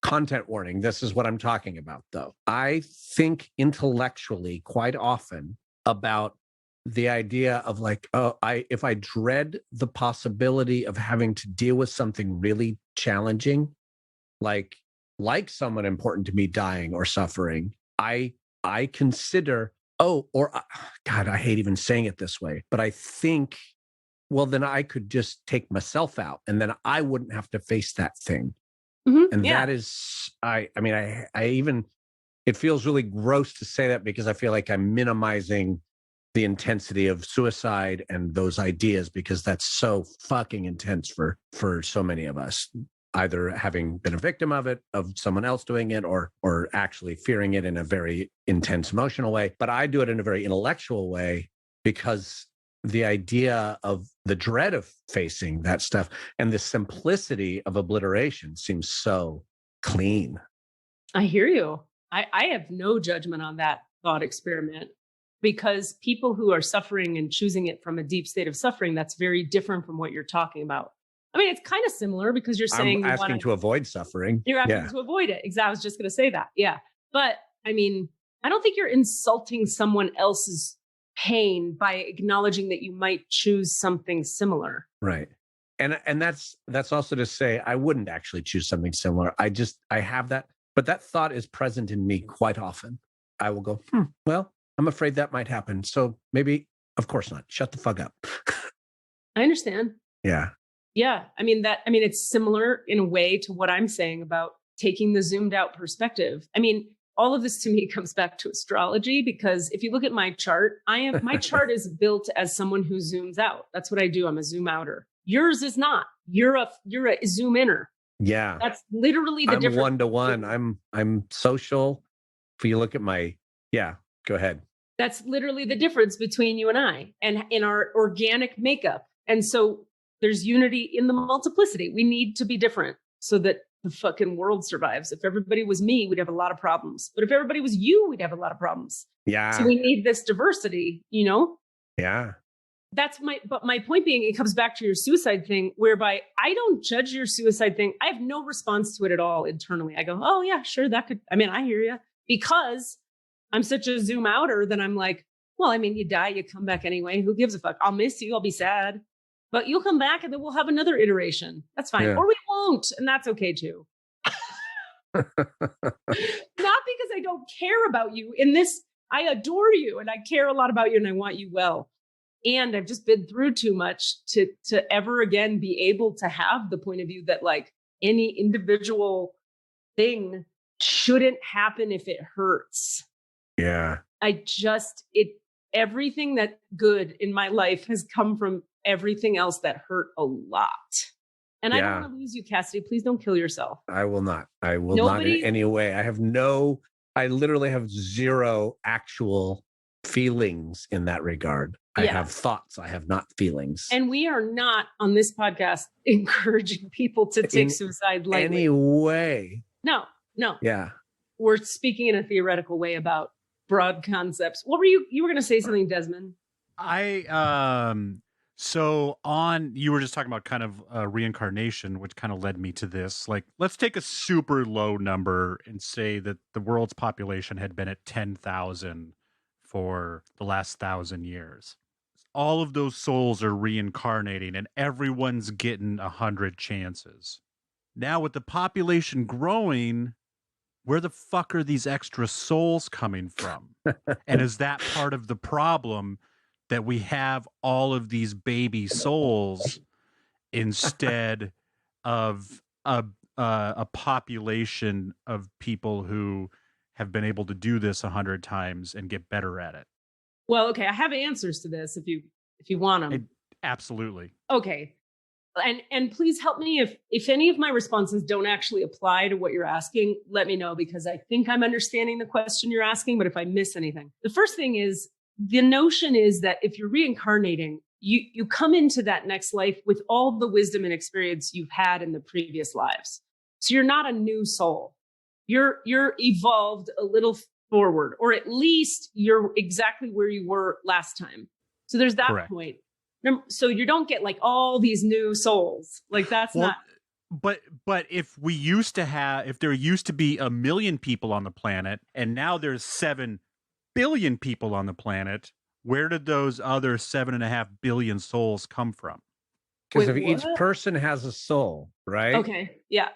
content warning, this is what I'm talking about, though. I think intellectually quite often about the idea of if I dread the possibility of having to deal with something really challenging, like someone important to me dying or suffering, I consider, God, I hate even saying it this way, but I think, well, then I could just take myself out and then I wouldn't have to face that thing. Mm-hmm. And that is, I even, it feels really gross to say that because I feel like I'm minimizing the intensity of suicide and those ideas because that's so fucking intense for so many of us, either having been a victim of it, of someone else doing it, or actually fearing it in a very intense emotional way. But I do it in a very intellectual way because the idea of the dread of facing that stuff and the simplicity of obliteration seems so clean. I hear you. I have no judgment on that thought experiment. Because people who are suffering and choosing it from a deep state of suffering, that's very different from what you're talking about. I mean, it's kind of similar because you're saying I'm asking to avoid suffering. You're asking to avoid it. Exactly. I was just going to say that. Yeah. But I mean, I don't think you're insulting someone else's pain by acknowledging that you might choose something similar. Right. And that's also to say I wouldn't actually choose something similar. I have that, but that thought is present in me quite often. I will go, well, I'm afraid that might happen. So maybe, of course not. Shut the fuck up. I understand. Yeah. Yeah. I mean, it's similar in a way to what I'm saying about taking the zoomed out perspective. I mean, all of this to me comes back to astrology because if you look at my chart, my chart is built as someone who zooms out. That's what I do. I'm a zoom outer. Yours is not. You're a zoom inner. Yeah. That's literally the difference. I'm 1-to-1. I'm social. If you look at go ahead. That's literally the difference between you and I and in our organic makeup. And so there's unity in the multiplicity. We need to be different so that the fucking world survives. If everybody was me, we'd have a lot of problems. But if everybody was you, we'd have a lot of problems. Yeah. So we need this diversity, you know? Yeah. But my point being, it comes back to your suicide thing, whereby I don't judge your suicide thing. I have no response to it at all internally. I go, oh yeah, sure. I hear you, because I'm such a zoom outer that I'm like, well, I mean, you die, you come back anyway. Who gives a fuck? I'll miss you. I'll be sad, but you'll come back and then we'll have another iteration. That's fine. Yeah. Or we won't. And that's okay too. Not because I don't care about you in this. I adore you and I care a lot about you and I want you well. And I've just been through too much to ever again be able to have the point of view that like any individual thing shouldn't happen if it hurts. Yeah. Everything that good in my life has come from everything else that hurt a lot. And I don't want to lose you, Cassidy. Please don't kill yourself. I will not. I will not in any way. I literally have zero actual feelings in that regard. I have thoughts. I have not feelings. And we are not on this podcast encouraging people to take suicide lightly. Any way. No. Yeah. We're speaking in a theoretical way about broad concepts. What were you were going to say something, Desmond? You were just talking about kind of reincarnation, which kind of led me to this. Like, let's take a super low number and say that the world's population had been at 10,000 for the last 1,000 years. All of those souls are reincarnating and everyone's getting 100 chances. Now with the population growing, where the fuck are these extra souls coming from? And is that part of the problem, that we have all of these baby souls instead of a population of people who have been able to do this 100 times and get better at it? Well, okay, I have answers to this if you want them. Absolutely. Okay. And please help me if any of my responses don't actually apply to what you're asking, let me know, because I think I'm understanding the question you're asking, but if I miss anything. The first thing is, the notion is that if you're reincarnating, you come into that next life with all the wisdom and experience you've had in the previous lives. So you're not a new soul. You're evolved a little forward, or at least you're exactly where you were last time. So there's that Correct. point. So you don't get like all these new souls. Like that's not. But if there used to be 1 million people on the planet and now there's 7 billion people on the planet, where did those other 7.5 billion souls come from? Because if each person has a soul, right? Okay. Yeah.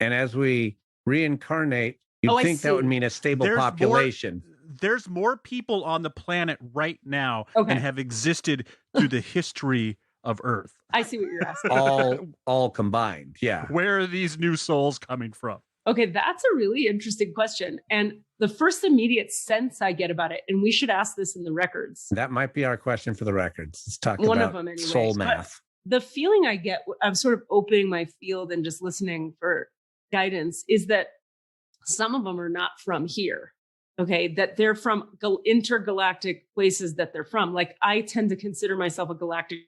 And as we reincarnate, you'd think that would mean a stable population. There's more people on the planet right now than have existed through the history of Earth. I see what you're asking. all combined. Yeah. Where are these new souls coming from? Okay, that's a really interesting question. And the first immediate sense I get about it, and we should ask this in the records. That might be our question for the records. Let's talk One about of them anyways. soul math. But the feeling I get, I'm sort of opening my field and just listening for guidance, is that some of them are not from here. Okay, that they're from intergalactic places that they're from. Like, I tend to consider myself a galactic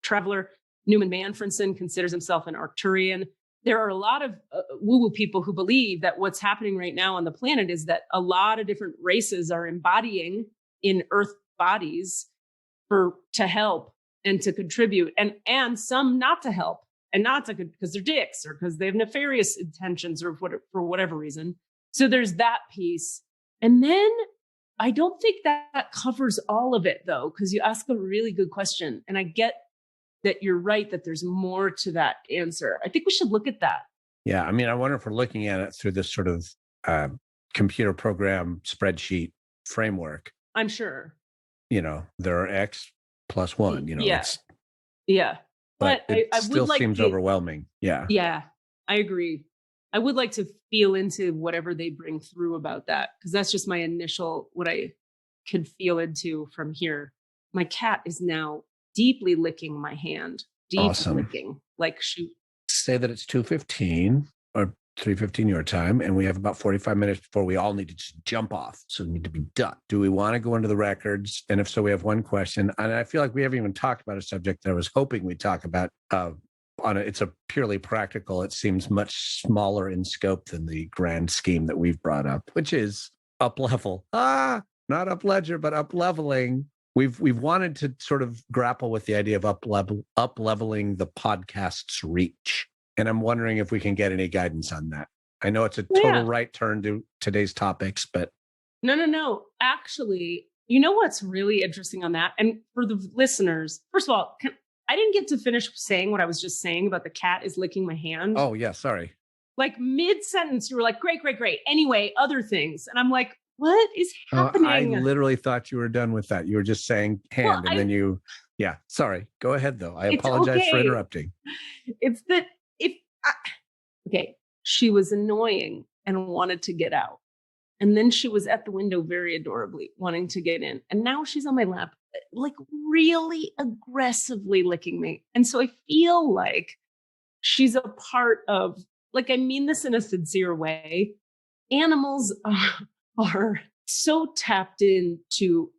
traveler. Newman Manfredson considers himself an Arcturian. There are a lot of woo-woo people who believe that what's happening right now on the planet is that a lot of different races are embodying in Earth bodies to help and to contribute, and some not to help and not to, because they're dicks or because they have nefarious intentions or for whatever reason. So there's that piece. And then I don't think that covers all of it, though, because you ask a really good question. And I get that you're right, that there's more to that answer. I think we should look at that. Yeah. I mean, I wonder if we're looking at it through this sort of computer program spreadsheet framework. I'm sure. There are X plus 1, Yeah. Yeah. But it I still would like seems overwhelming. Yeah. Yeah, I agree. I would like to feel into whatever they bring through about that, because that's just my initial, what I can feel into from here. My cat is now deeply licking my hand. Deep Awesome. licking. Like, shoot. Say that it's 2:15 or 3:15 your time, and we have about 45 minutes before we all need to just jump off. So we need to be done. Do we want to go into the records? And if so, we have one question. And I feel like we haven't even talked about a subject that I was hoping we'd talk about. It's a purely practical. It seems much smaller in scope than the grand scheme that we've brought up, which is up level. Not up ledger, but up leveling. We've wanted to sort of grapple with the idea of up leveling the podcast's reach. And I'm wondering if we can get any guidance on that. I know it's a total right turn to today's topics, but No. Actually, you know what's really interesting on that? And for the listeners, first of all, I didn't get to finish saying what I was just saying about the cat is licking my hand. Oh, yeah, sorry. Like mid-sentence, you were like, great. Anyway, other things. And I'm like, what is happening? I literally thought you were done with that. You were just saying hand, and then you, sorry. Go ahead, though. I apologize for interrupting. It's that she was annoying and wanted to get out. And then she was at the window very adorably wanting to get in. And now she's on my lap, like really aggressively licking me. And so I feel like she's a part of, like, I mean this in a sincere way. Animals are so tapped into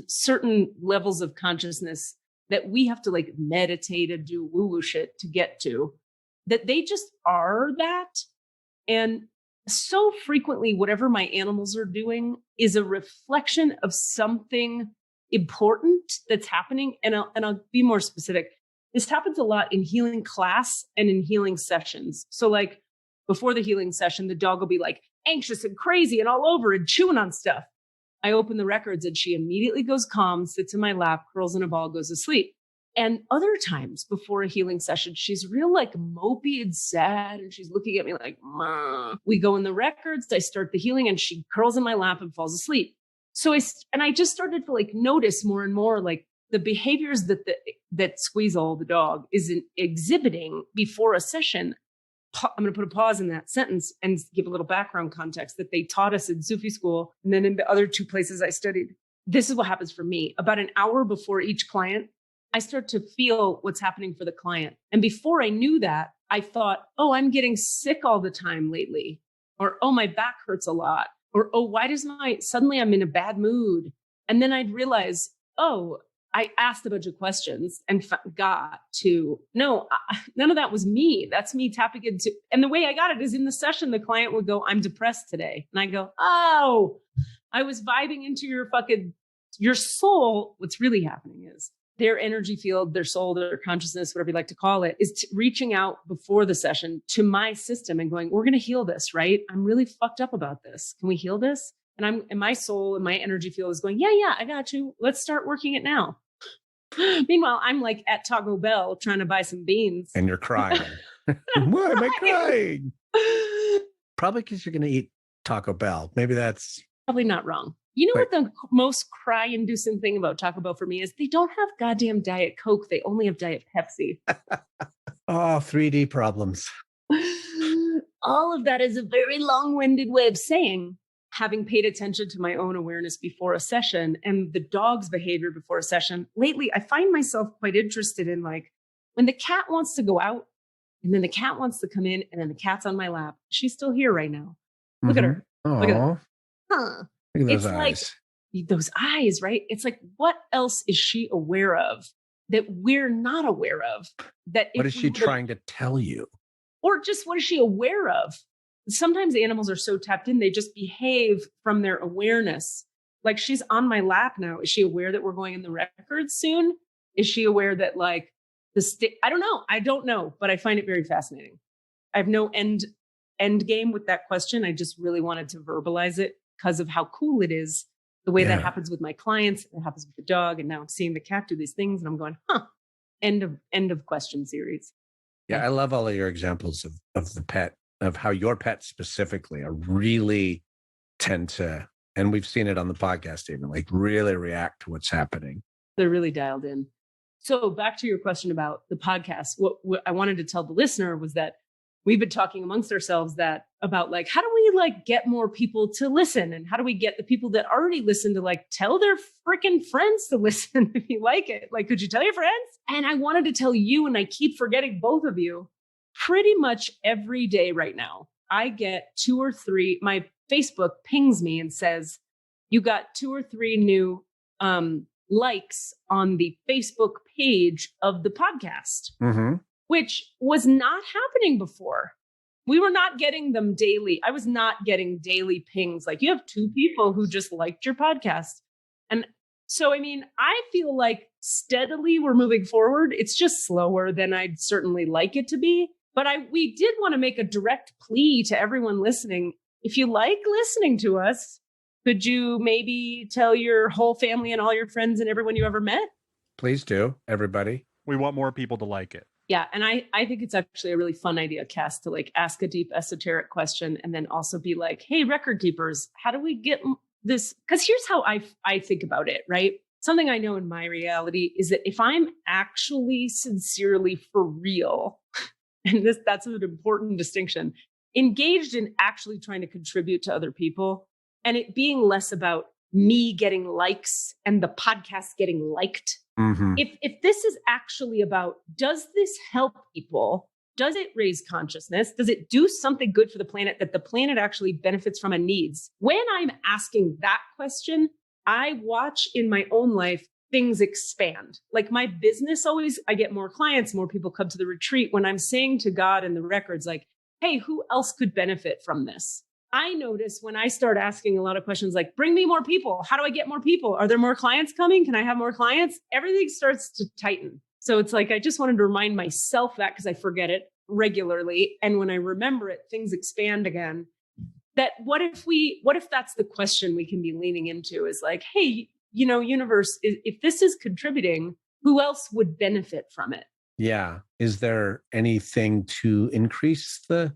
certain levels of consciousness that we have to like meditate and do woo-woo shit to get to, that they just are that. And so frequently, whatever my animals are doing is a reflection of something important that's happening. And I'll be more specific. This happens a lot in healing class and in healing sessions. So like before the healing session, the dog will be like anxious and crazy and all over and chewing on stuff. I open the records and she immediately goes calm, sits in my lap, curls in a ball, goes to sleep. And other times before a healing session, she's real like mopey and sad. And she's looking at me like, "Ma." We go in the records, I start the healing and she curls in my lap and falls asleep. So I just started to like notice more and more like the behaviors that Squeezel, the dog, is exhibiting before a session. I'm going to put a pause in that sentence and give a little background context that they taught us in Sufi school. And then in the other two places I studied, this is what happens for me. About an hour before each client, I start to feel what's happening for the client. And before I knew that, I thought, oh, I'm getting sick all the time lately. Or, oh, my back hurts a lot. Or, oh, why does suddenly I'm in a bad mood. And then I'd realize, oh, I asked a bunch of questions and got to, no, none of that was me. That's me tapping into, and the way I got it is in the session, the client would go, I'm depressed today. And I go, oh, I was vibing into your soul. What's really happening is their energy field, their soul, their consciousness, whatever you like to call it, is reaching out before the session to my system and going, we're going to heal this, right? I'm really fucked up about this. Can we heal this? And my soul and my energy field is going, yeah, I got you. Let's start working it now. Meanwhile, I'm like at Taco Bell trying to buy some beans. And you're crying. Why am I crying? Probably because you're going to eat Taco Bell. Maybe that's probably not wrong. You know what the most cry-inducing thing about Taco Bell for me is? They don't have goddamn Diet Coke. They only have Diet Pepsi. Oh, 3D problems. All of that is a very long-winded way of saying, having paid attention to my own awareness before a session and the dog's behavior before a session, lately I find myself quite interested in like when the cat wants to go out and then the cat wants to come in and then the cat's on my lap. She's still here right now. Look at her. Aww. Look at her. Huh. Look at those it's eyes. Like those eyes, right? It's like, what else is she aware of that we're not aware of? What is she trying to tell you? Or just what is she aware of? Sometimes animals are so tapped in, they just behave from their awareness. Like she's on my lap now. Is she aware that we're going in the records soon? Is she aware that like I don't know. I don't know, but I find it very fascinating. I have no end game with that question. I just really wanted to verbalize it because of how cool it is. The way that happens with my clients, it happens with the dog. And now I'm seeing the cat do these things and I'm going, end of question series. Yeah. I love all of your examples of the pet, of how your pets specifically are really tend to, and we've seen it on the podcast even, like really react to what's happening. They're really dialed in. So back to your question about the podcast, what I wanted to tell the listener was that we've been talking amongst ourselves about like, how do we like get more people to listen? And how do we get the people that already listen to like tell their freaking friends to listen if you like it? Like, could you tell your friends? And I wanted to tell you, and I keep forgetting both of you, pretty much every day right now, I get 2 or 3, my Facebook pings me and says, you got 2 or 3 new likes on the Facebook page of the podcast, which was not happening before. We were not getting them daily. I was not getting daily pings. Like, you have 2 people who just liked your podcast. And so, I mean, I feel like steadily we're moving forward. It's just slower than I'd certainly like it to be. But we did want to make a direct plea to everyone listening. If you like listening to us, could you maybe tell your whole family and all your friends and everyone you ever met? Please do, everybody. We want more people to like it. Yeah. And I think it's actually a really fun idea, Cass, to like ask a deep esoteric question and then also be like, hey, record keepers, how do we get this? Because here's how I think about it, right? Something I know in my reality is that if I'm actually sincerely for real, and that's an important distinction, engaged in actually trying to contribute to other people, and it being less about me getting likes and the podcast getting liked. If this is actually about, does this help people? Does it raise consciousness? Does it do something good for the planet that the planet actually benefits from and needs? When I'm asking that question, I watch in my own life things expand. Like my business always, I get more clients, more people come to the retreat when I'm saying to God and the records, like, hey, who else could benefit from this? I notice when I start asking a lot of questions like, bring me more people. How do I get more people? Are there more clients coming? Can I have more clients? Everything starts to tighten. So it's like, I just wanted to remind myself that because I forget it regularly. And when I remember it, things expand again. That what if that's the question we can be leaning into is like, hey, universe, if this is contributing, who else would benefit from it? Yeah. Is there anything to increase the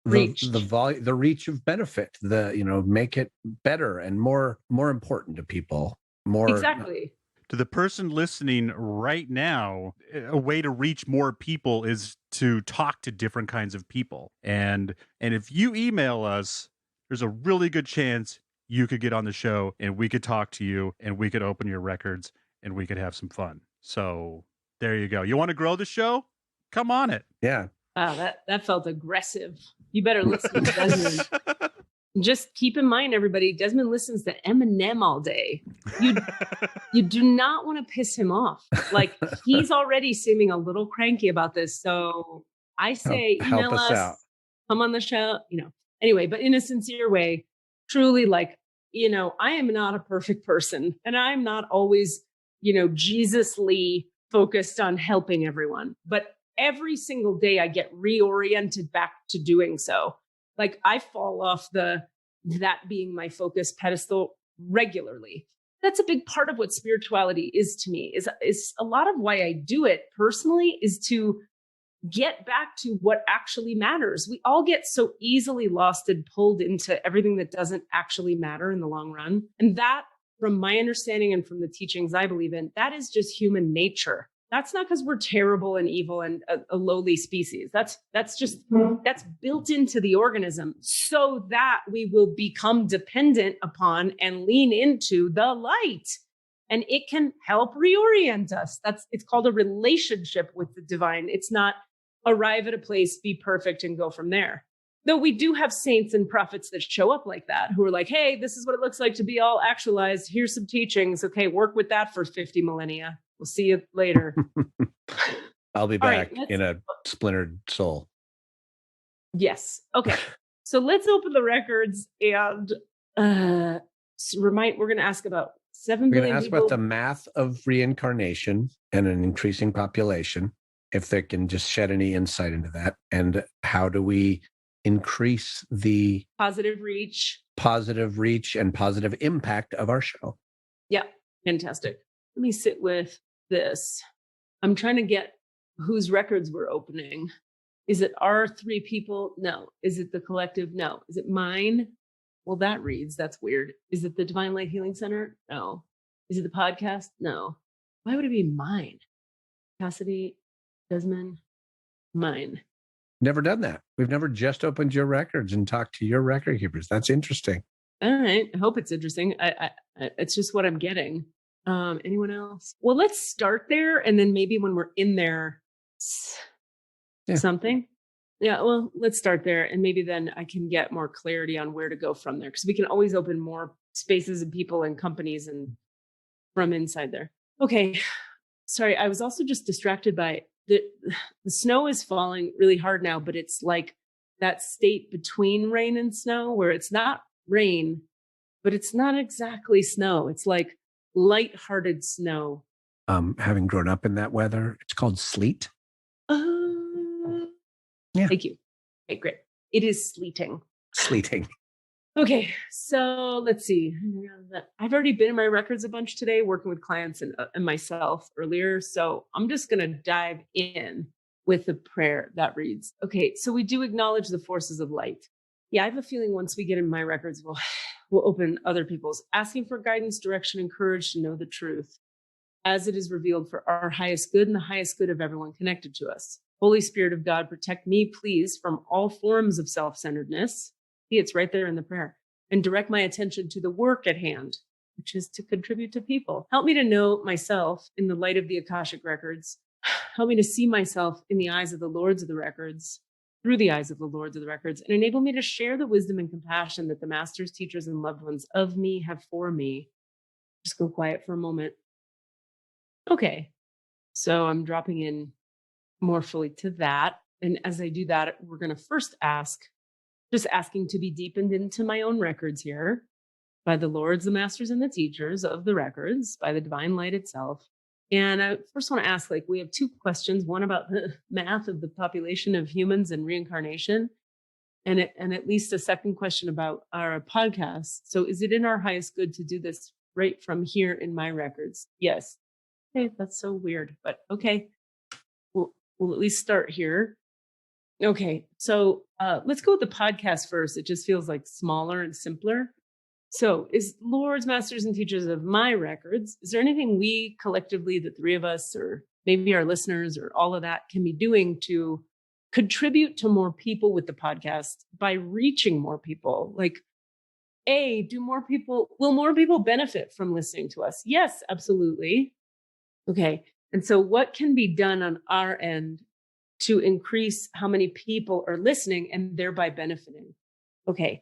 reach, the reach of benefit, make it better and more important to people? More exactly. To the person listening right now, a way to reach more people is to talk to different kinds of people. And if you email us, there's a really good chance you could get on the show and we could talk to you and we could open your records and we could have some fun. So there you go. You want to grow the show? Come on it. Yeah. Wow, that felt aggressive. You better listen to Desmond. Just keep in mind, everybody, Desmond listens to Eminem all day. You do not want to piss him off. Like, he's already seeming a little cranky about this. So I say, email us out. Come on the show, Anyway, but in a sincere way, truly, like, I am not a perfect person. And I'm not always, Jesus-ly focused on helping everyone. But every single day I get reoriented back to doing so. Like, I fall off that being my focus pedestal regularly. That's a big part of what spirituality is to me, is a lot of why I do it personally is to get back to what actually matters. We all get so easily lost and pulled into everything that doesn't actually matter in the long run. And that, from my understanding and from the teachings I believe in, that is just human nature. That's not because we're terrible and evil and a lowly species. That's built into the organism so that we will become dependent upon and lean into the light. And it can help reorient us. It's called a relationship with the divine. It's not arrive at a place, be perfect, and go from there. Though we do have saints and prophets that show up like that, who are like, hey, this is what it looks like to be all actualized. Here's some teachings. Okay, work with that for 50 millennia. We'll see you later. I'll be back in a splintered soul. Yes. Okay. So let's open the records and we're going to ask about 7 billion people. We're going to ask about the math of reincarnation and an increasing population, if they can just shed any insight into that. And how do we increase the positive reach and positive impact of our show? Yeah. Fantastic. Let me sit with this. I'm trying to get whose records we're opening. Is it our 3 people? No. Is it the collective? No. Is it mine? Well, that reads. That's weird. Is it the Divine Light Healing Center? No. Is it the podcast? No. Why would it be mine? Cassidy, Desmond, mine. Never done that. We've never just opened your records and talked to your record keepers. That's interesting. All right. I hope it's interesting. It's just what I'm getting. Anyone else? Well, let's start there. And then maybe when we're in there, something. Yeah, well, let's start there. And maybe then I can get more clarity on where to go from there. Because we can always open more spaces and people and companies and from inside there. Okay. Sorry, I was also just distracted by the snow is falling really hard now, but it's like that state between rain and snow where it's not rain, but it's not exactly snow. It's like lighthearted snow. Having grown up in that weather, it's called sleet. Yeah. Thank you. Okay, great. It is sleeting. Sleeting. Okay, so let's see. I've already been in my records a bunch today, working with clients and myself earlier. So I'm just going to dive in with the prayer that reads, okay, so we do acknowledge the forces of light. Yeah, I have a feeling once we get in my records, we'll open other people's, asking for guidance, direction, and courage to know the truth as it is revealed for our highest good and the highest good of everyone connected to us. Holy Spirit of God, protect me, please, from all forms of self-centeredness. See, it's right there in the prayer. And direct my attention to the work at hand, which is to contribute to people. Help me to know myself in the light of the Akashic records. Help me to see myself in the eyes of the Lords of the records, through the eyes of the Lords of the records, and enable me to share the wisdom and compassion that the masters, teachers, and loved ones of me have for me. Just go quiet for a moment. Okay, so I'm dropping in more fully to that. And as I do that, we're going to first asking to be deepened into my own records here by the Lords, the masters, and the teachers of the records, by the divine light itself. And I first want to ask, we have two questions, one about the math of the population of humans and reincarnation, and at least a second question about our podcast. So is it in our highest good to do this right from here in my records? Yes. Okay, that's so weird, but okay. We'll at least start here. Okay, so let's go with the podcast first. It just feels like smaller and simpler. So is Lords, Masters, and Teachers of my records, is there anything we collectively, the three of us, or maybe our listeners or all of that can be doing to contribute to more people with the podcast by reaching more people? Will more people benefit from listening to us? Yes, absolutely. Okay. And so what can be done on our end to increase how many people are listening and thereby benefiting? Okay.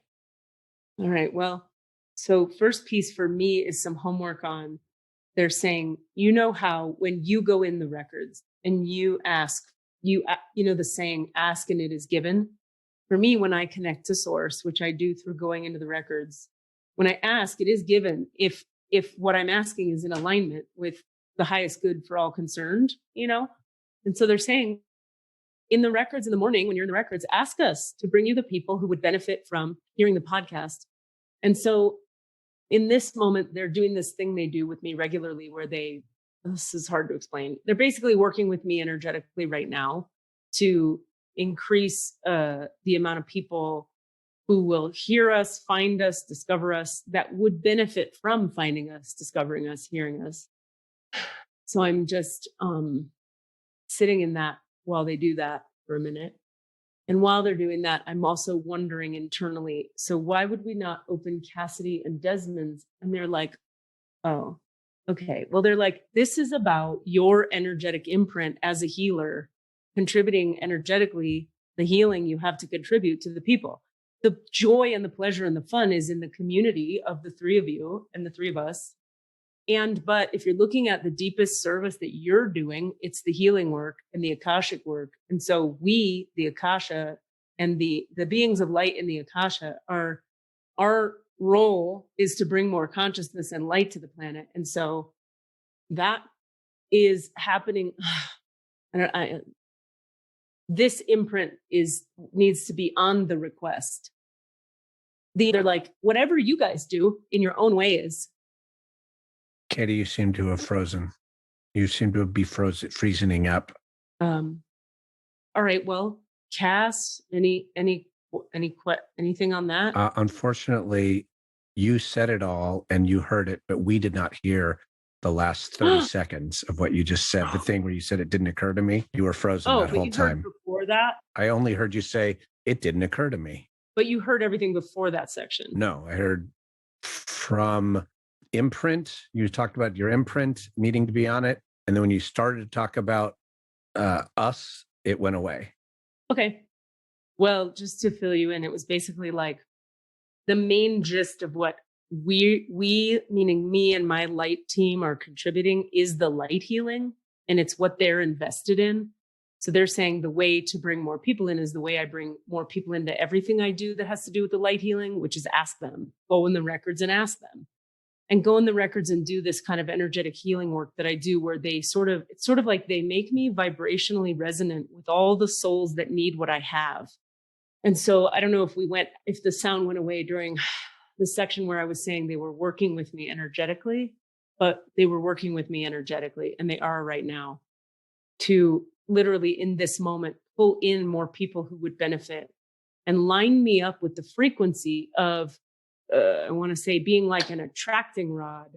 All right. Well, so first piece for me is some homework on, they're saying, how when you go in the records and you ask, the saying, ask and it is given. For me, when I connect to source, which I do through going into the records, when I ask, it is given if what I'm asking is in alignment with the highest good for all concerned, And so they're saying in the records in the morning, when you're in the records, ask us to bring you the people who would benefit from hearing the podcast. And so in this moment, they're doing this thing they do with me regularly where this is hard to explain. They're basically working with me energetically right now to increase the amount of people who will hear us, find us, discover us, that would benefit from finding us, discovering us, hearing us. So I'm just sitting in that while they do that for a minute. And while they're doing that, I'm also wondering internally, so why would we not open Cassidy and Desmond's? And they're like, oh, okay. Well, they're like, this is about your energetic imprint as a healer, contributing energetically the healing you have to contribute to the people. The joy and the pleasure and the fun is in the community of the three of you and the three of us. But if you're looking at the deepest service that you're doing, it's the healing work and the Akashic work. And so we, the Akasha and the beings of light in the Akasha, our role is to bring more consciousness and light to the planet. And so that is happening. This imprint needs to be on the request. They're like, whatever you guys do in your own way is. Katie, you seem to have frozen. You seem to be freezing up. All right. Well, Cass, anything on that? Unfortunately, you said it all and you heard it, but we did not hear the last 30 seconds of what you just said. The thing where you said it didn't occur to me. You were frozen that whole time. Before that, I only heard you say it didn't occur to me. But you heard everything before that section. No, I heard from imprint. You talked about your imprint needing to be on it. And then when you started to talk about us, it went away. Okay. Well, just to fill you in, it was basically like the main gist of what we meaning me and my light team are contributing is the light healing, and it's what they're invested in. So they're saying the way to bring more people in is the way I bring more people into everything I do that has to do with the light healing, which is ask them, go in the records and ask them, and go in the records and do this kind of energetic healing work that I do, where it's sort of like they make me vibrationally resonant with all the souls that need what I have. And so I don't know if the sound went away during the section where I was saying they were working with me energetically, but they were working with me energetically, and they are right now, to literally in this moment pull in more people who would benefit and line me up with the frequency of, I want to say, being like an attracting rod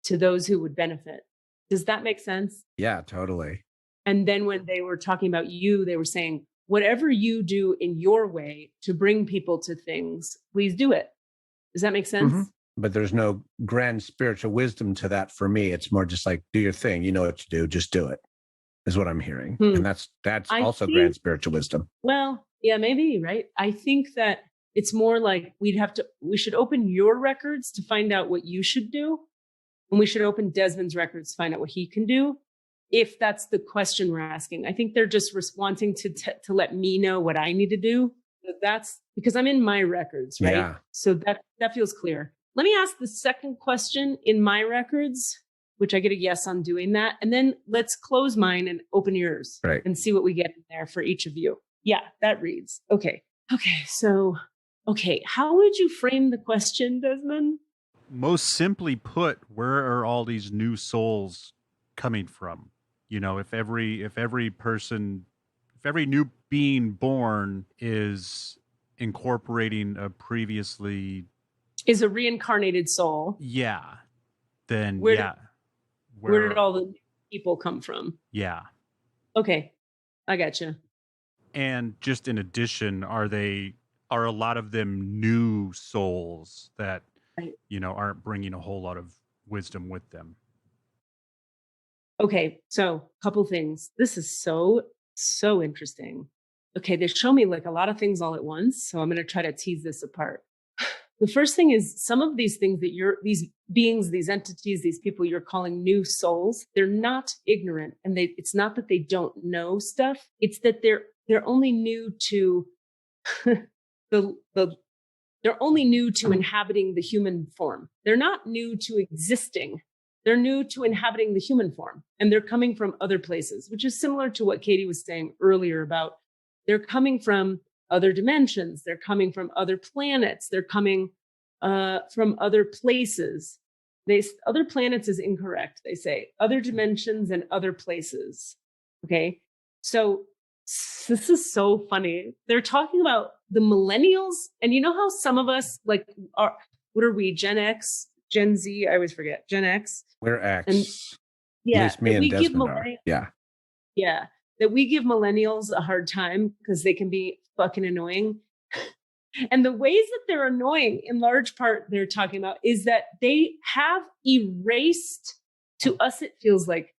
to those who would benefit. Does that make sense? Yeah, totally. And then when they were talking about you, they were saying, whatever you do in your way to bring people to things, please do it. Does that make sense? Mm-hmm. But there's no grand spiritual wisdom to that for me. It's more just like, do your thing. You know what to do. Just do it, is what I'm hearing. And that's also grand spiritual wisdom. Well, yeah, maybe, right? I think that it's more like we should open your records to find out what you should do. And we should open Desmond's records to find out what he can do. If that's the question we're asking. I think they're just wanting to let me know what I need to do. That's because I'm in my records, right? Yeah. So that feels clear. Let me ask the second question in my records, which I get a yes on doing that. And then let's close mine and open yours, right, and see what we get in there for each of you. Yeah, that reads. Okay. So, how would you frame the question, Desmond? Most simply put, where are all these new souls coming from? You know, if every new being born is incorporating a previously is a reincarnated soul. Yeah. Then where did all the people come from? Yeah. Okay. I gotcha. And just in addition, are a lot of them new souls that, right, aren't bringing a whole lot of wisdom with them? Okay, so a couple things. This is so interesting. Okay, they show me like a lot of things all at once, so I'm going to try to tease this apart. The first thing is some of these things that these beings, these entities, these people you're calling new souls, they're not ignorant, and it's not that they don't know stuff. It's that they're only new to they're only new to inhabiting the human form. They're not new to existing. They're new to inhabiting the human form, and they're coming from other places, which is similar to what Katie was saying earlier about they're coming from other dimensions. They're coming from other planets. They're coming from other places. Other planets is incorrect. They say other dimensions and other places. Okay. So this is so funny. They're talking about the millennials, and you know how some of us what are we? Gen X, Gen Z? I always forget. Gen X. We're X. And yeah, at least me and Desmond are. Yeah. Yeah. That we give millennials a hard time because they can be fucking annoying. And the ways that they're annoying, in large part, they're talking about is that they have erased, to us, it feels like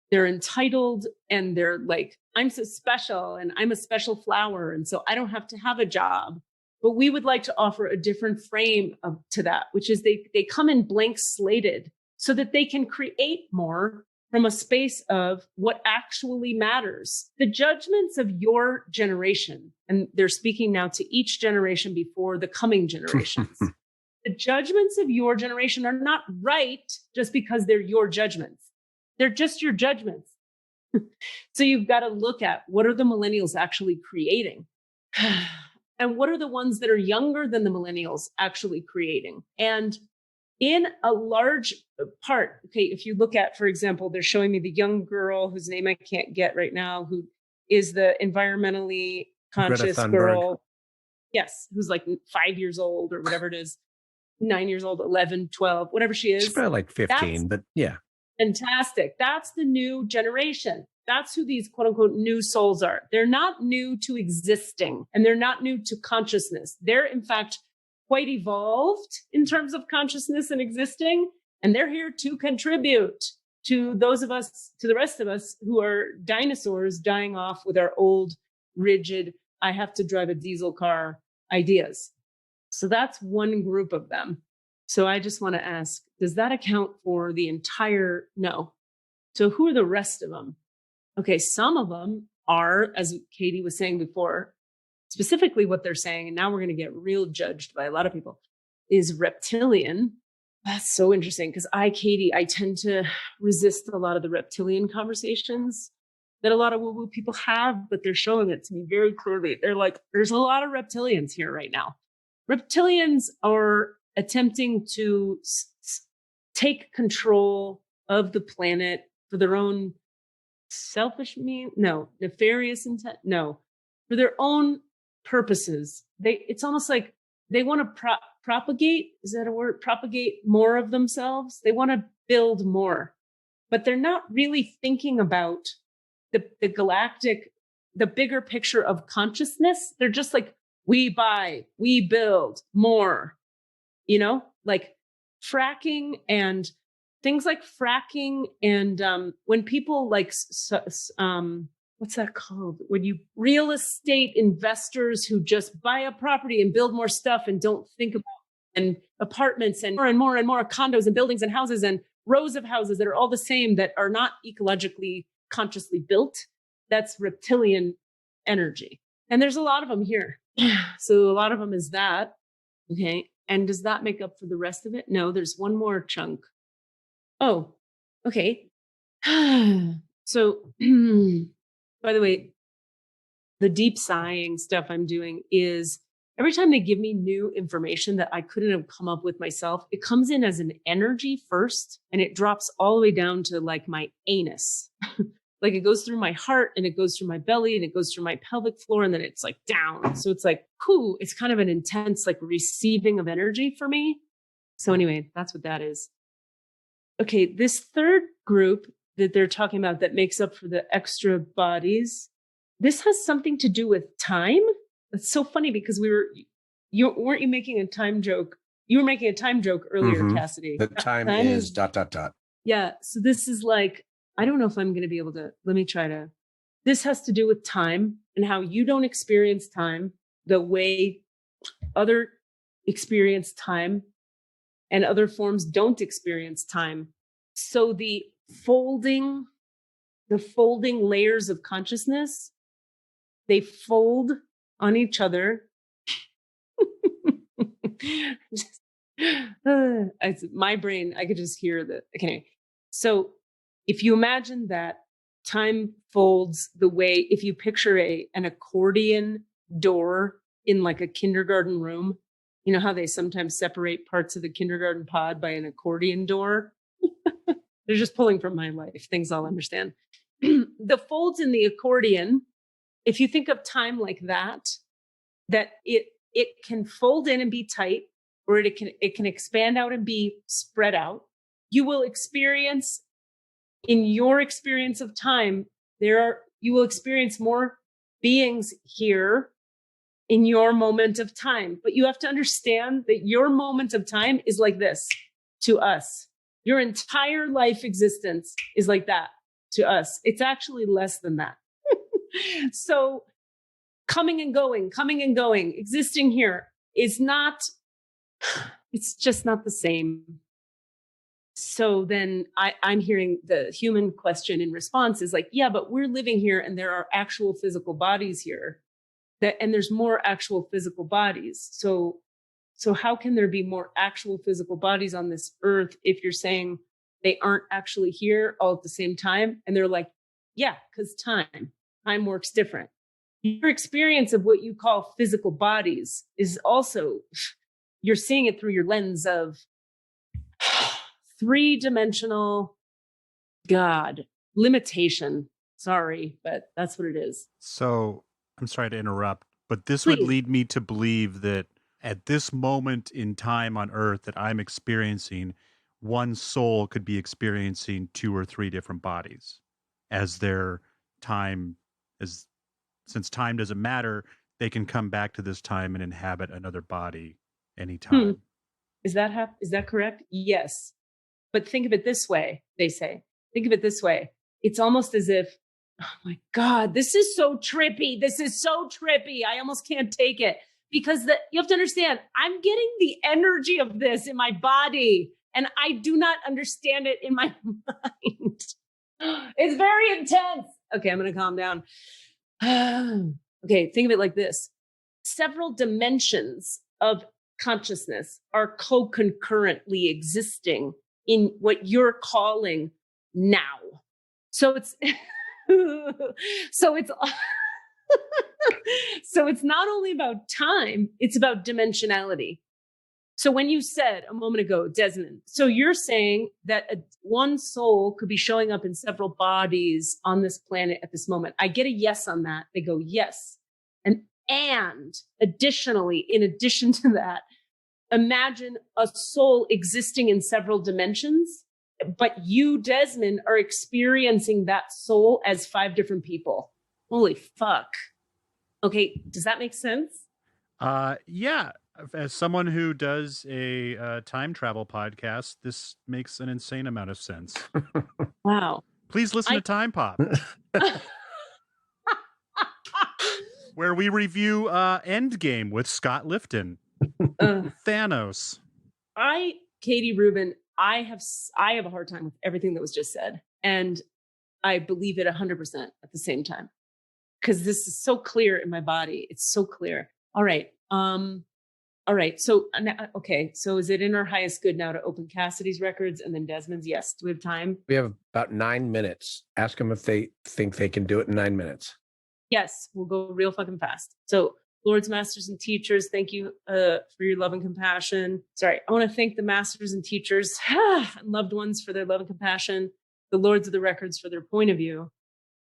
they're entitled and they're like, I'm so special and I'm a special flower. And so I don't have to have a job. But we would like to offer a different frame to that, which is they come in blank slated so that they can create more from a space of what actually matters. The judgments of your generation, and they're speaking now to each generation before the coming generations. The judgments of your generation are not right just because they're your judgments. They're just your judgments. So you've got to look at what are the millennials actually creating? And what are the ones that are younger than the millennials actually creating? And in a large part, okay, if you look at, for example, they're showing me the young girl whose name I can't get right now, who is the environmentally conscious girl. Yes, who's like 5 years old or whatever it is, 9 years old, 11, 12, whatever she is. She's probably like 15, but yeah. Fantastic. That's the new generation. That's who these quote unquote new souls are. They're not new to existing, and they're not new to consciousness. They're in fact quite evolved in terms of consciousness and existing. And they're here to contribute to those of us, to the rest of us who are dinosaurs dying off with our old rigid, I have to drive a diesel car ideas. So that's one group of them. So I just want to ask, does that account for the entire? No. So who are the rest of them? Okay, some of them are, as Katie was saying before, specifically what they're saying, and now we're going to get real judged by a lot of people, is reptilian. That's so interesting because Katie, I tend to resist a lot of the reptilian conversations that a lot of woo-woo people have, but they're showing it to me very clearly. They're like, there's a lot of reptilians here right now. Reptilians are attempting to take control of the planet for their own selfish nefarious intent, for their own purposes. It's almost like they want to propagate, is that a word? Propagate more of themselves. They want to build more, but they're not really thinking about the galactic, the bigger picture of consciousness. They're just like, we buy, we build more, like fracking and things like fracking. And when people like, what's that called? When you real estate investors who just buy a property and build more stuff and don't think about and apartments and more condos and buildings and houses and rows of houses that are all the same, that are not ecologically consciously built. That's reptilian energy. And there's a lot of them here. So a lot of them is that. Okay. And does that make up for the rest of it? No, there's one more chunk. Oh, okay. So, by the way, the deep sighing stuff I'm doing is every time they give me new information that I couldn't have come up with myself, it comes in as an energy first and it drops all the way down to like my anus. Like it goes through my heart and it goes through my belly and it goes through my pelvic floor and then it's like down. So it's like, whew, it's kind of an intense like receiving of energy for me. So anyway, that's what that is. Okay, this third group that they're talking about that makes up for the extra bodies, this has something to do with time. It's so funny because weren't you making a time joke? You were making a time joke earlier, Cassidy. The time is ... Yeah, so this is like, I don't know if I'm going to be able to, this has to do with time and how you don't experience time the way other experience time and other forms don't experience time. So the folding layers of consciousness, they fold on each other. My brain, I could just hear the, okay. So if you imagine that time folds the way, if you picture an accordion door in like a kindergarten room, you know how they sometimes separate parts of the kindergarten pod by an accordion door? They're just pulling from my life, things I'll understand. The folds in the accordion, if you think of time like that it can fold in and be tight, or it can expand out and be spread out. You will experience, in your experience of time, you will experience more beings here in your moment of time. But you have to understand that your moment of time is like this to us. Your entire life existence is like that to us. It's actually less than that. So coming and going, existing here is not, it's just not the same. So then I'm hearing the human question in response is like, yeah, but we're living here and there are actual physical bodies here, and there's more actual physical bodies. So how can there be more actual physical bodies on this earth if you're saying they aren't actually here all at the same time? And they're like, yeah, because time works different. Your experience of what you call physical bodies is also, you're seeing it through your lens of three-dimensional limitation. Sorry, but that's what it is. So I'm sorry to interrupt, but this would lead me to believe that at this moment in time on Earth that I'm experiencing, one soul could be experiencing 2 or 3 different bodies as their time is. Since time doesn't matter, they can come back to this time and inhabit another body anytime. Is that correct? Yes. But think of it this way, they say. Think of it this way. It's almost as if oh my God, this is so trippy. This is so trippy. I almost can't take it because you have to understand, I'm getting the energy of this in my body and I do not understand it in my mind. It's very intense. Okay, I'm going to calm down. Okay, think of it like this. Several dimensions of consciousness are co-concurrently existing in what you're calling now. So it's so it's not only about time, it's about dimensionality. So when you said a moment ago, Desmond, so you're saying that one soul could be showing up in several bodies on this planet at this moment. I get a yes on that. They go, yes. And additionally, in addition to that, imagine a soul existing in several dimensions, but you, Desmond, are experiencing that soul as 5 different people. Holy fuck. Okay, does that make sense? Yeah. As someone who does a time travel podcast, this makes an insane amount of sense. Wow. Please listen to Time Pop, where we review Endgame with Scott Lifton. Thanos. Katie Rubin, I have a hard time with everything that was just said. And I believe it 100% at the same time. Because this is so clear in my body. It's so clear. All right. So, okay. So is it in our highest good now to open Cassidy's records and then Desmond's? Yes. Do we have time? We have about 9 minutes. Ask them if they think they can do it in 9 minutes. Yes. We'll go real fucking fast. So Lords, Masters, and Teachers, thank you for your love and compassion. Sorry. I want to thank the Masters and Teachers and loved ones for their love and compassion. The Lords of the Records for their point of view.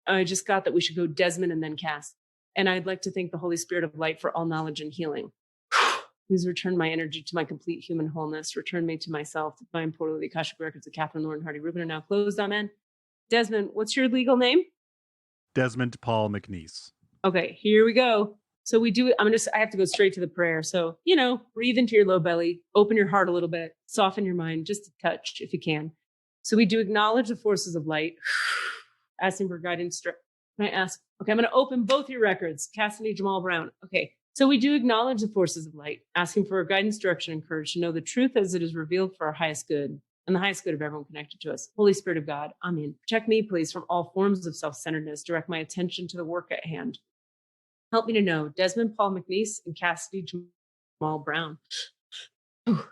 I just got that we should go Desmond and then Cass. And I'd like to thank the Holy Spirit of Light for all knowledge and healing. Please return my energy to my complete human wholeness. Return me to myself. The divine portal of the Akashic Records of Catherine, Lauren, Hardy, Rubin are now closed. Amen. Desmond, what's your legal name? Desmond Paul McNeese. Okay, here we go. So we do, I have to go straight to the prayer. So, breathe into your low belly, open your heart a little bit, soften your mind, just a touch if you can. So we do acknowledge the forces of light. Asking for guidance. Can I ask? Okay, I'm going to open both your records. Cassidy, Jamal Brown. Okay, so we do acknowledge the forces of light, asking for guidance, direction, and courage to know the truth as it is revealed for our highest good and the highest good of everyone connected to us. Holy Spirit of God, Amen. Protect me, please, from all forms of self-centeredness. Direct my attention to the work at hand. Help me to know Desmond Paul McNeese and Cassidy, Jamal Brown.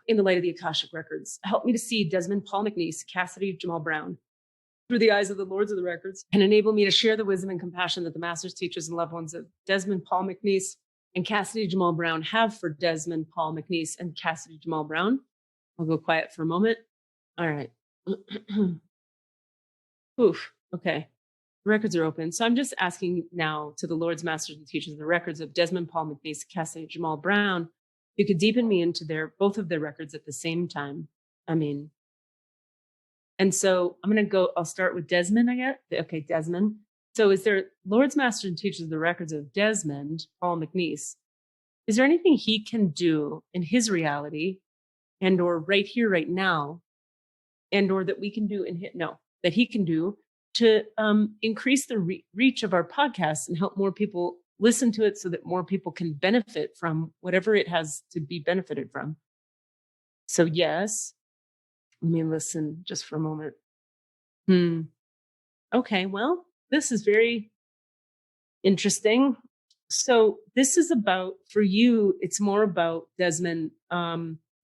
In the light of the Akashic Records. Help me to see Desmond Paul McNeese, Cassidy, Jamal Brown through the eyes of the Lords of the Records, and enable me to share the wisdom and compassion that the masters, teachers, and loved ones of Desmond Paul McNeese and Cassidy Jamal Brown have for Desmond Paul McNeese and Cassidy Jamal Brown. I'll go quiet for a moment. All right. Oof. Okay. The records are open. So I'm just asking now to the Lords, Masters, and Teachers of the Records of Desmond Paul McNeese, Cassidy Jamal Brown, you could deepen me into both of their records at the same time. And so I'm going to go, I'll start with Desmond, I guess. Okay, Desmond. So is there Lords, Masters, and Teachers of the Records of Desmond, Paul McNeese? Is there anything he can do in his reality and or right here, right now, and or that we can do that he can do to increase the reach of our podcast and help more people listen to it so that more people can benefit from whatever it has to be benefited from? So yes. Let me listen just for a moment. Okay, well, this is very interesting. So this is about, for you, it's more about, Desmond,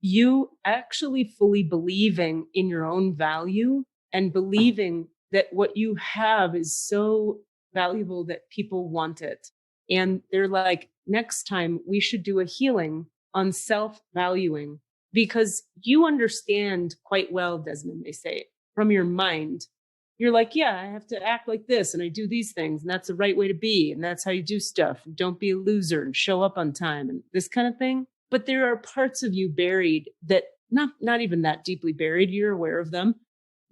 you actually fully believing in your own value and believing that what you have is so valuable that people want it. And they're like, next time we should do a healing on self-valuing. Because you understand quite well, Desmond, they say, from your mind. You're like, yeah, I have to act like this and I do these things and that's the right way to be. And that's how you do stuff. And don't be a loser and show up on time and this kind of thing. But there are parts of you buried that, not even that deeply buried, you're aware of them,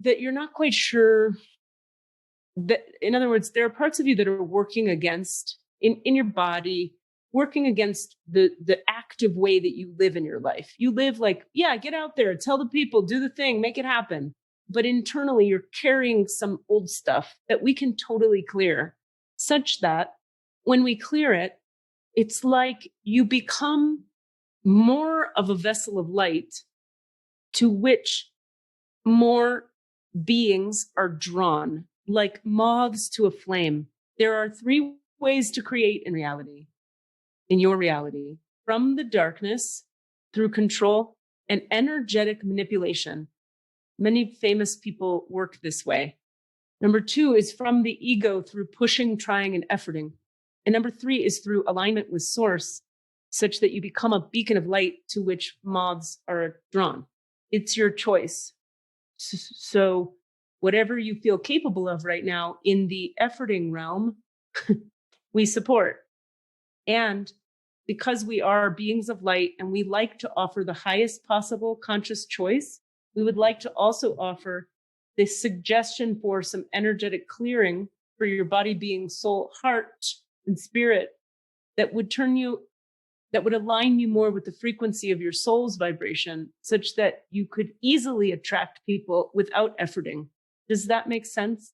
that you're not quite sure that, in other words, there are parts of you that are working against in your body, working against the active way that you live in your life. You live like, yeah, get out there, tell the people, do the thing, make it happen. but internally you're carrying some old stuff that we can totally clear, such that when we clear it, it's like you become more of a vessel of light to which more beings are drawn, like moths to a flame. There are 3 ways to create in reality, in your reality: from the darkness, through control and energetic manipulation. Many famous people work this way. Number 2 is from the ego, through pushing, trying, and efforting. And number 3 is through alignment with source, such that you become a beacon of light to which moths are drawn. It's your choice. So whatever you feel capable of right now in the efforting realm, we support. And because we are beings of light and we like to offer the highest possible conscious choice, we would like to also offer this suggestion for some energetic clearing for your body, being, soul, heart, and spirit that would align you more with the frequency of your soul's vibration, such that you could easily attract people without efforting. Does that make sense?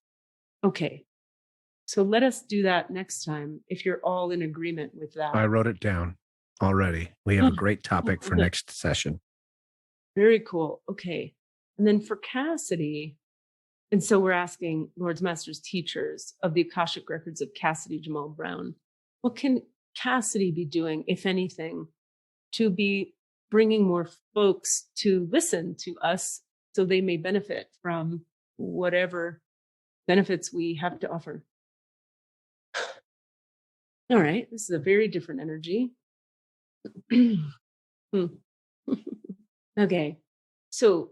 Okay. So let us do that next time, if you're all in agreement with that. I wrote it down already. We have a great topic for next session. Very cool. Okay. And then for Cassidy, and so we're asking Lords, Masters, Teachers of the Akashic Records of Cassidy Jamal Brown, what can Cassidy be doing, if anything, to be bringing more folks to listen to us so they may benefit from whatever benefits we have to offer? All right, this is a very different energy. Okay, so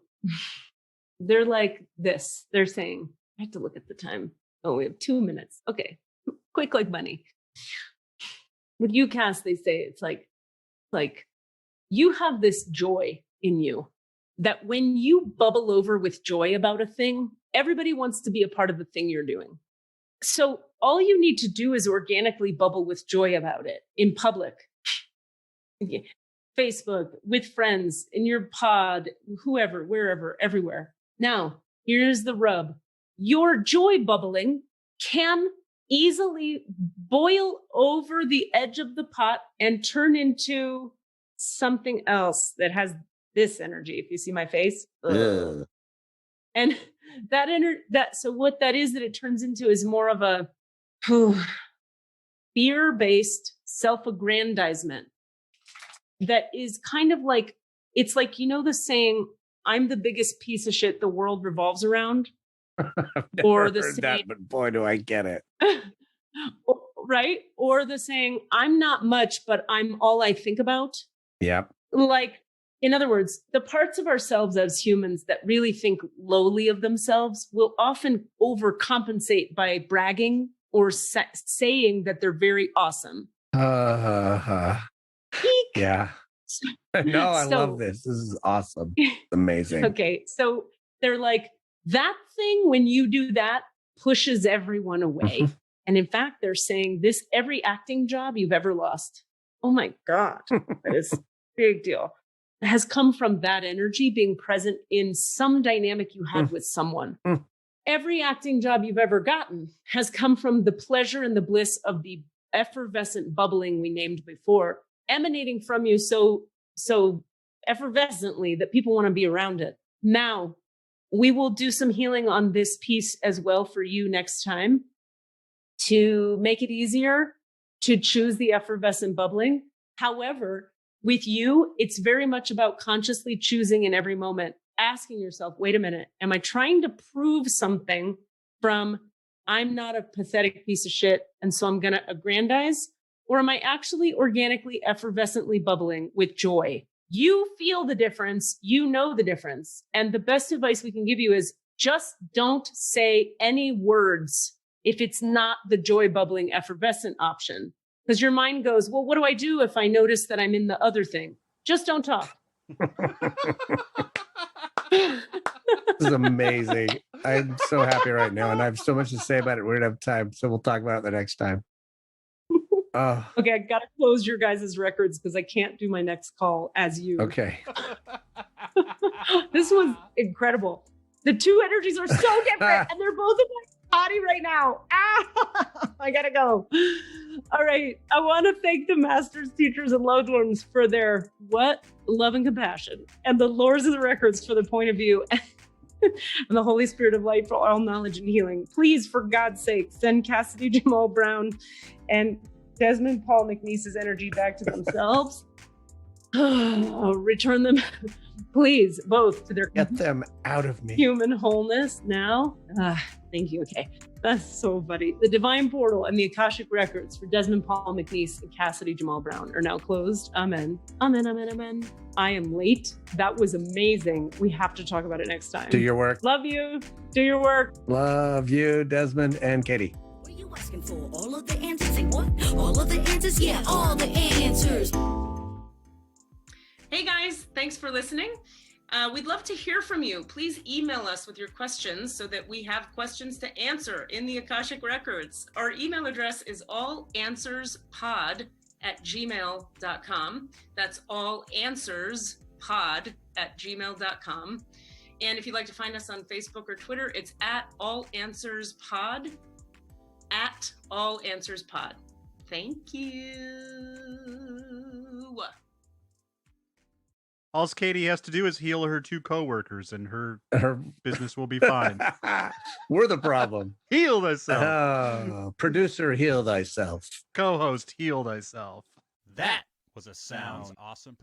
they're like this. They're saying, I have to look at the time. Oh, we have 2 minutes. Okay, quick like money. With you, Cass, they say it's like you have this joy in you that when you bubble over with joy about a thing, everybody wants to be a part of the thing you're doing. So all you need to do is organically bubble with joy about it in public, Facebook, with friends, in your pod, whoever, wherever, everywhere. Now, here's the rub. Your joy bubbling can easily boil over the edge of the pot and turn into something else that has this energy. If you see my face. And so what that is that it turns into is more of a fear-based self-aggrandizement that is kind of like, it's like, you know, the saying, I'm the biggest piece of shit the world revolves around. I've or never the heard saying, that, but boy, do I get it. Right? Or the saying, I'm not much, but I'm all I think about. Yep. Like, in other words, the parts of ourselves as humans that really think lowly of themselves will often overcompensate by bragging or saying that they're very awesome. Yeah. No, I love this. This is awesome. It's amazing. Okay. So they're like, that thing, when you do that, pushes everyone away. And in fact, they're saying this, every acting job you've ever lost. Oh my God. That is a big deal. It has come from that energy being present in some dynamic you had with someone. Every acting job you've ever gotten has come from the pleasure and the bliss of the effervescent bubbling we named before, emanating from you so effervescently that people want to be around it. Now, we will do some healing on this piece as well for you next time to make it easier to choose the effervescent bubbling. However, with you, it's very much about consciously choosing in every moment, asking yourself, wait a minute, am I trying to prove something from I'm not a pathetic piece of shit and so I'm going to aggrandize? Or am I actually organically, effervescently bubbling with joy? You feel the difference. You know the difference. And the best advice we can give you is just don't say any words if it's not the joy bubbling effervescent option. Because your mind goes, well, what do I do if I notice that I'm in the other thing? Just don't talk. This is amazing. I'm so happy right now. And I have so much to say about it. We don't have time. So we'll talk about it the next time. Okay, I got to close your guys' records because I can't do my next call as you. Okay. This was incredible. The two energies are so different, and they're both in my body right now. I gotta go. All right. I want to thank the masters, teachers, and loved ones for their love and compassion, and the lords of the records for the point of view, and the Holy Spirit of light for all knowledge and healing. Please, for God's sake, send Cassidy Jamal Brown and Desmond Paul McNeese's energy back to themselves. Return them, please, both to their Get them out of me. Human wholeness now. Thank you. Okay. That's so funny. The Divine Portal and the Akashic Records for Desmond Paul McNeese and Cassidy Jamal Brown are now closed. Amen. Amen, amen, amen. I am late. That was amazing. We have to talk about it next time. Do your work. Love you. Do your work. Love you, Desmond and Katie. What are you asking for? All of the answers? Say what? All of the answers? Yeah, all the answers. Hey guys, thanks for listening. We'd love to hear from you. Please email us with your questions so that we have questions to answer in the Akashic Records. Our email address is allanswerspod@gmail.com. That's allanswerspod@gmail.com. And if you'd like to find us on Facebook or Twitter, it's @allanswerspod, @allanswerspod. Thank you. All Katie has to do is heal her two coworkers, and her business will be fine. We're the problem. Heal thyself. Producer, heal thyself. Co-host, heal thyself. That was a Sounds Awesome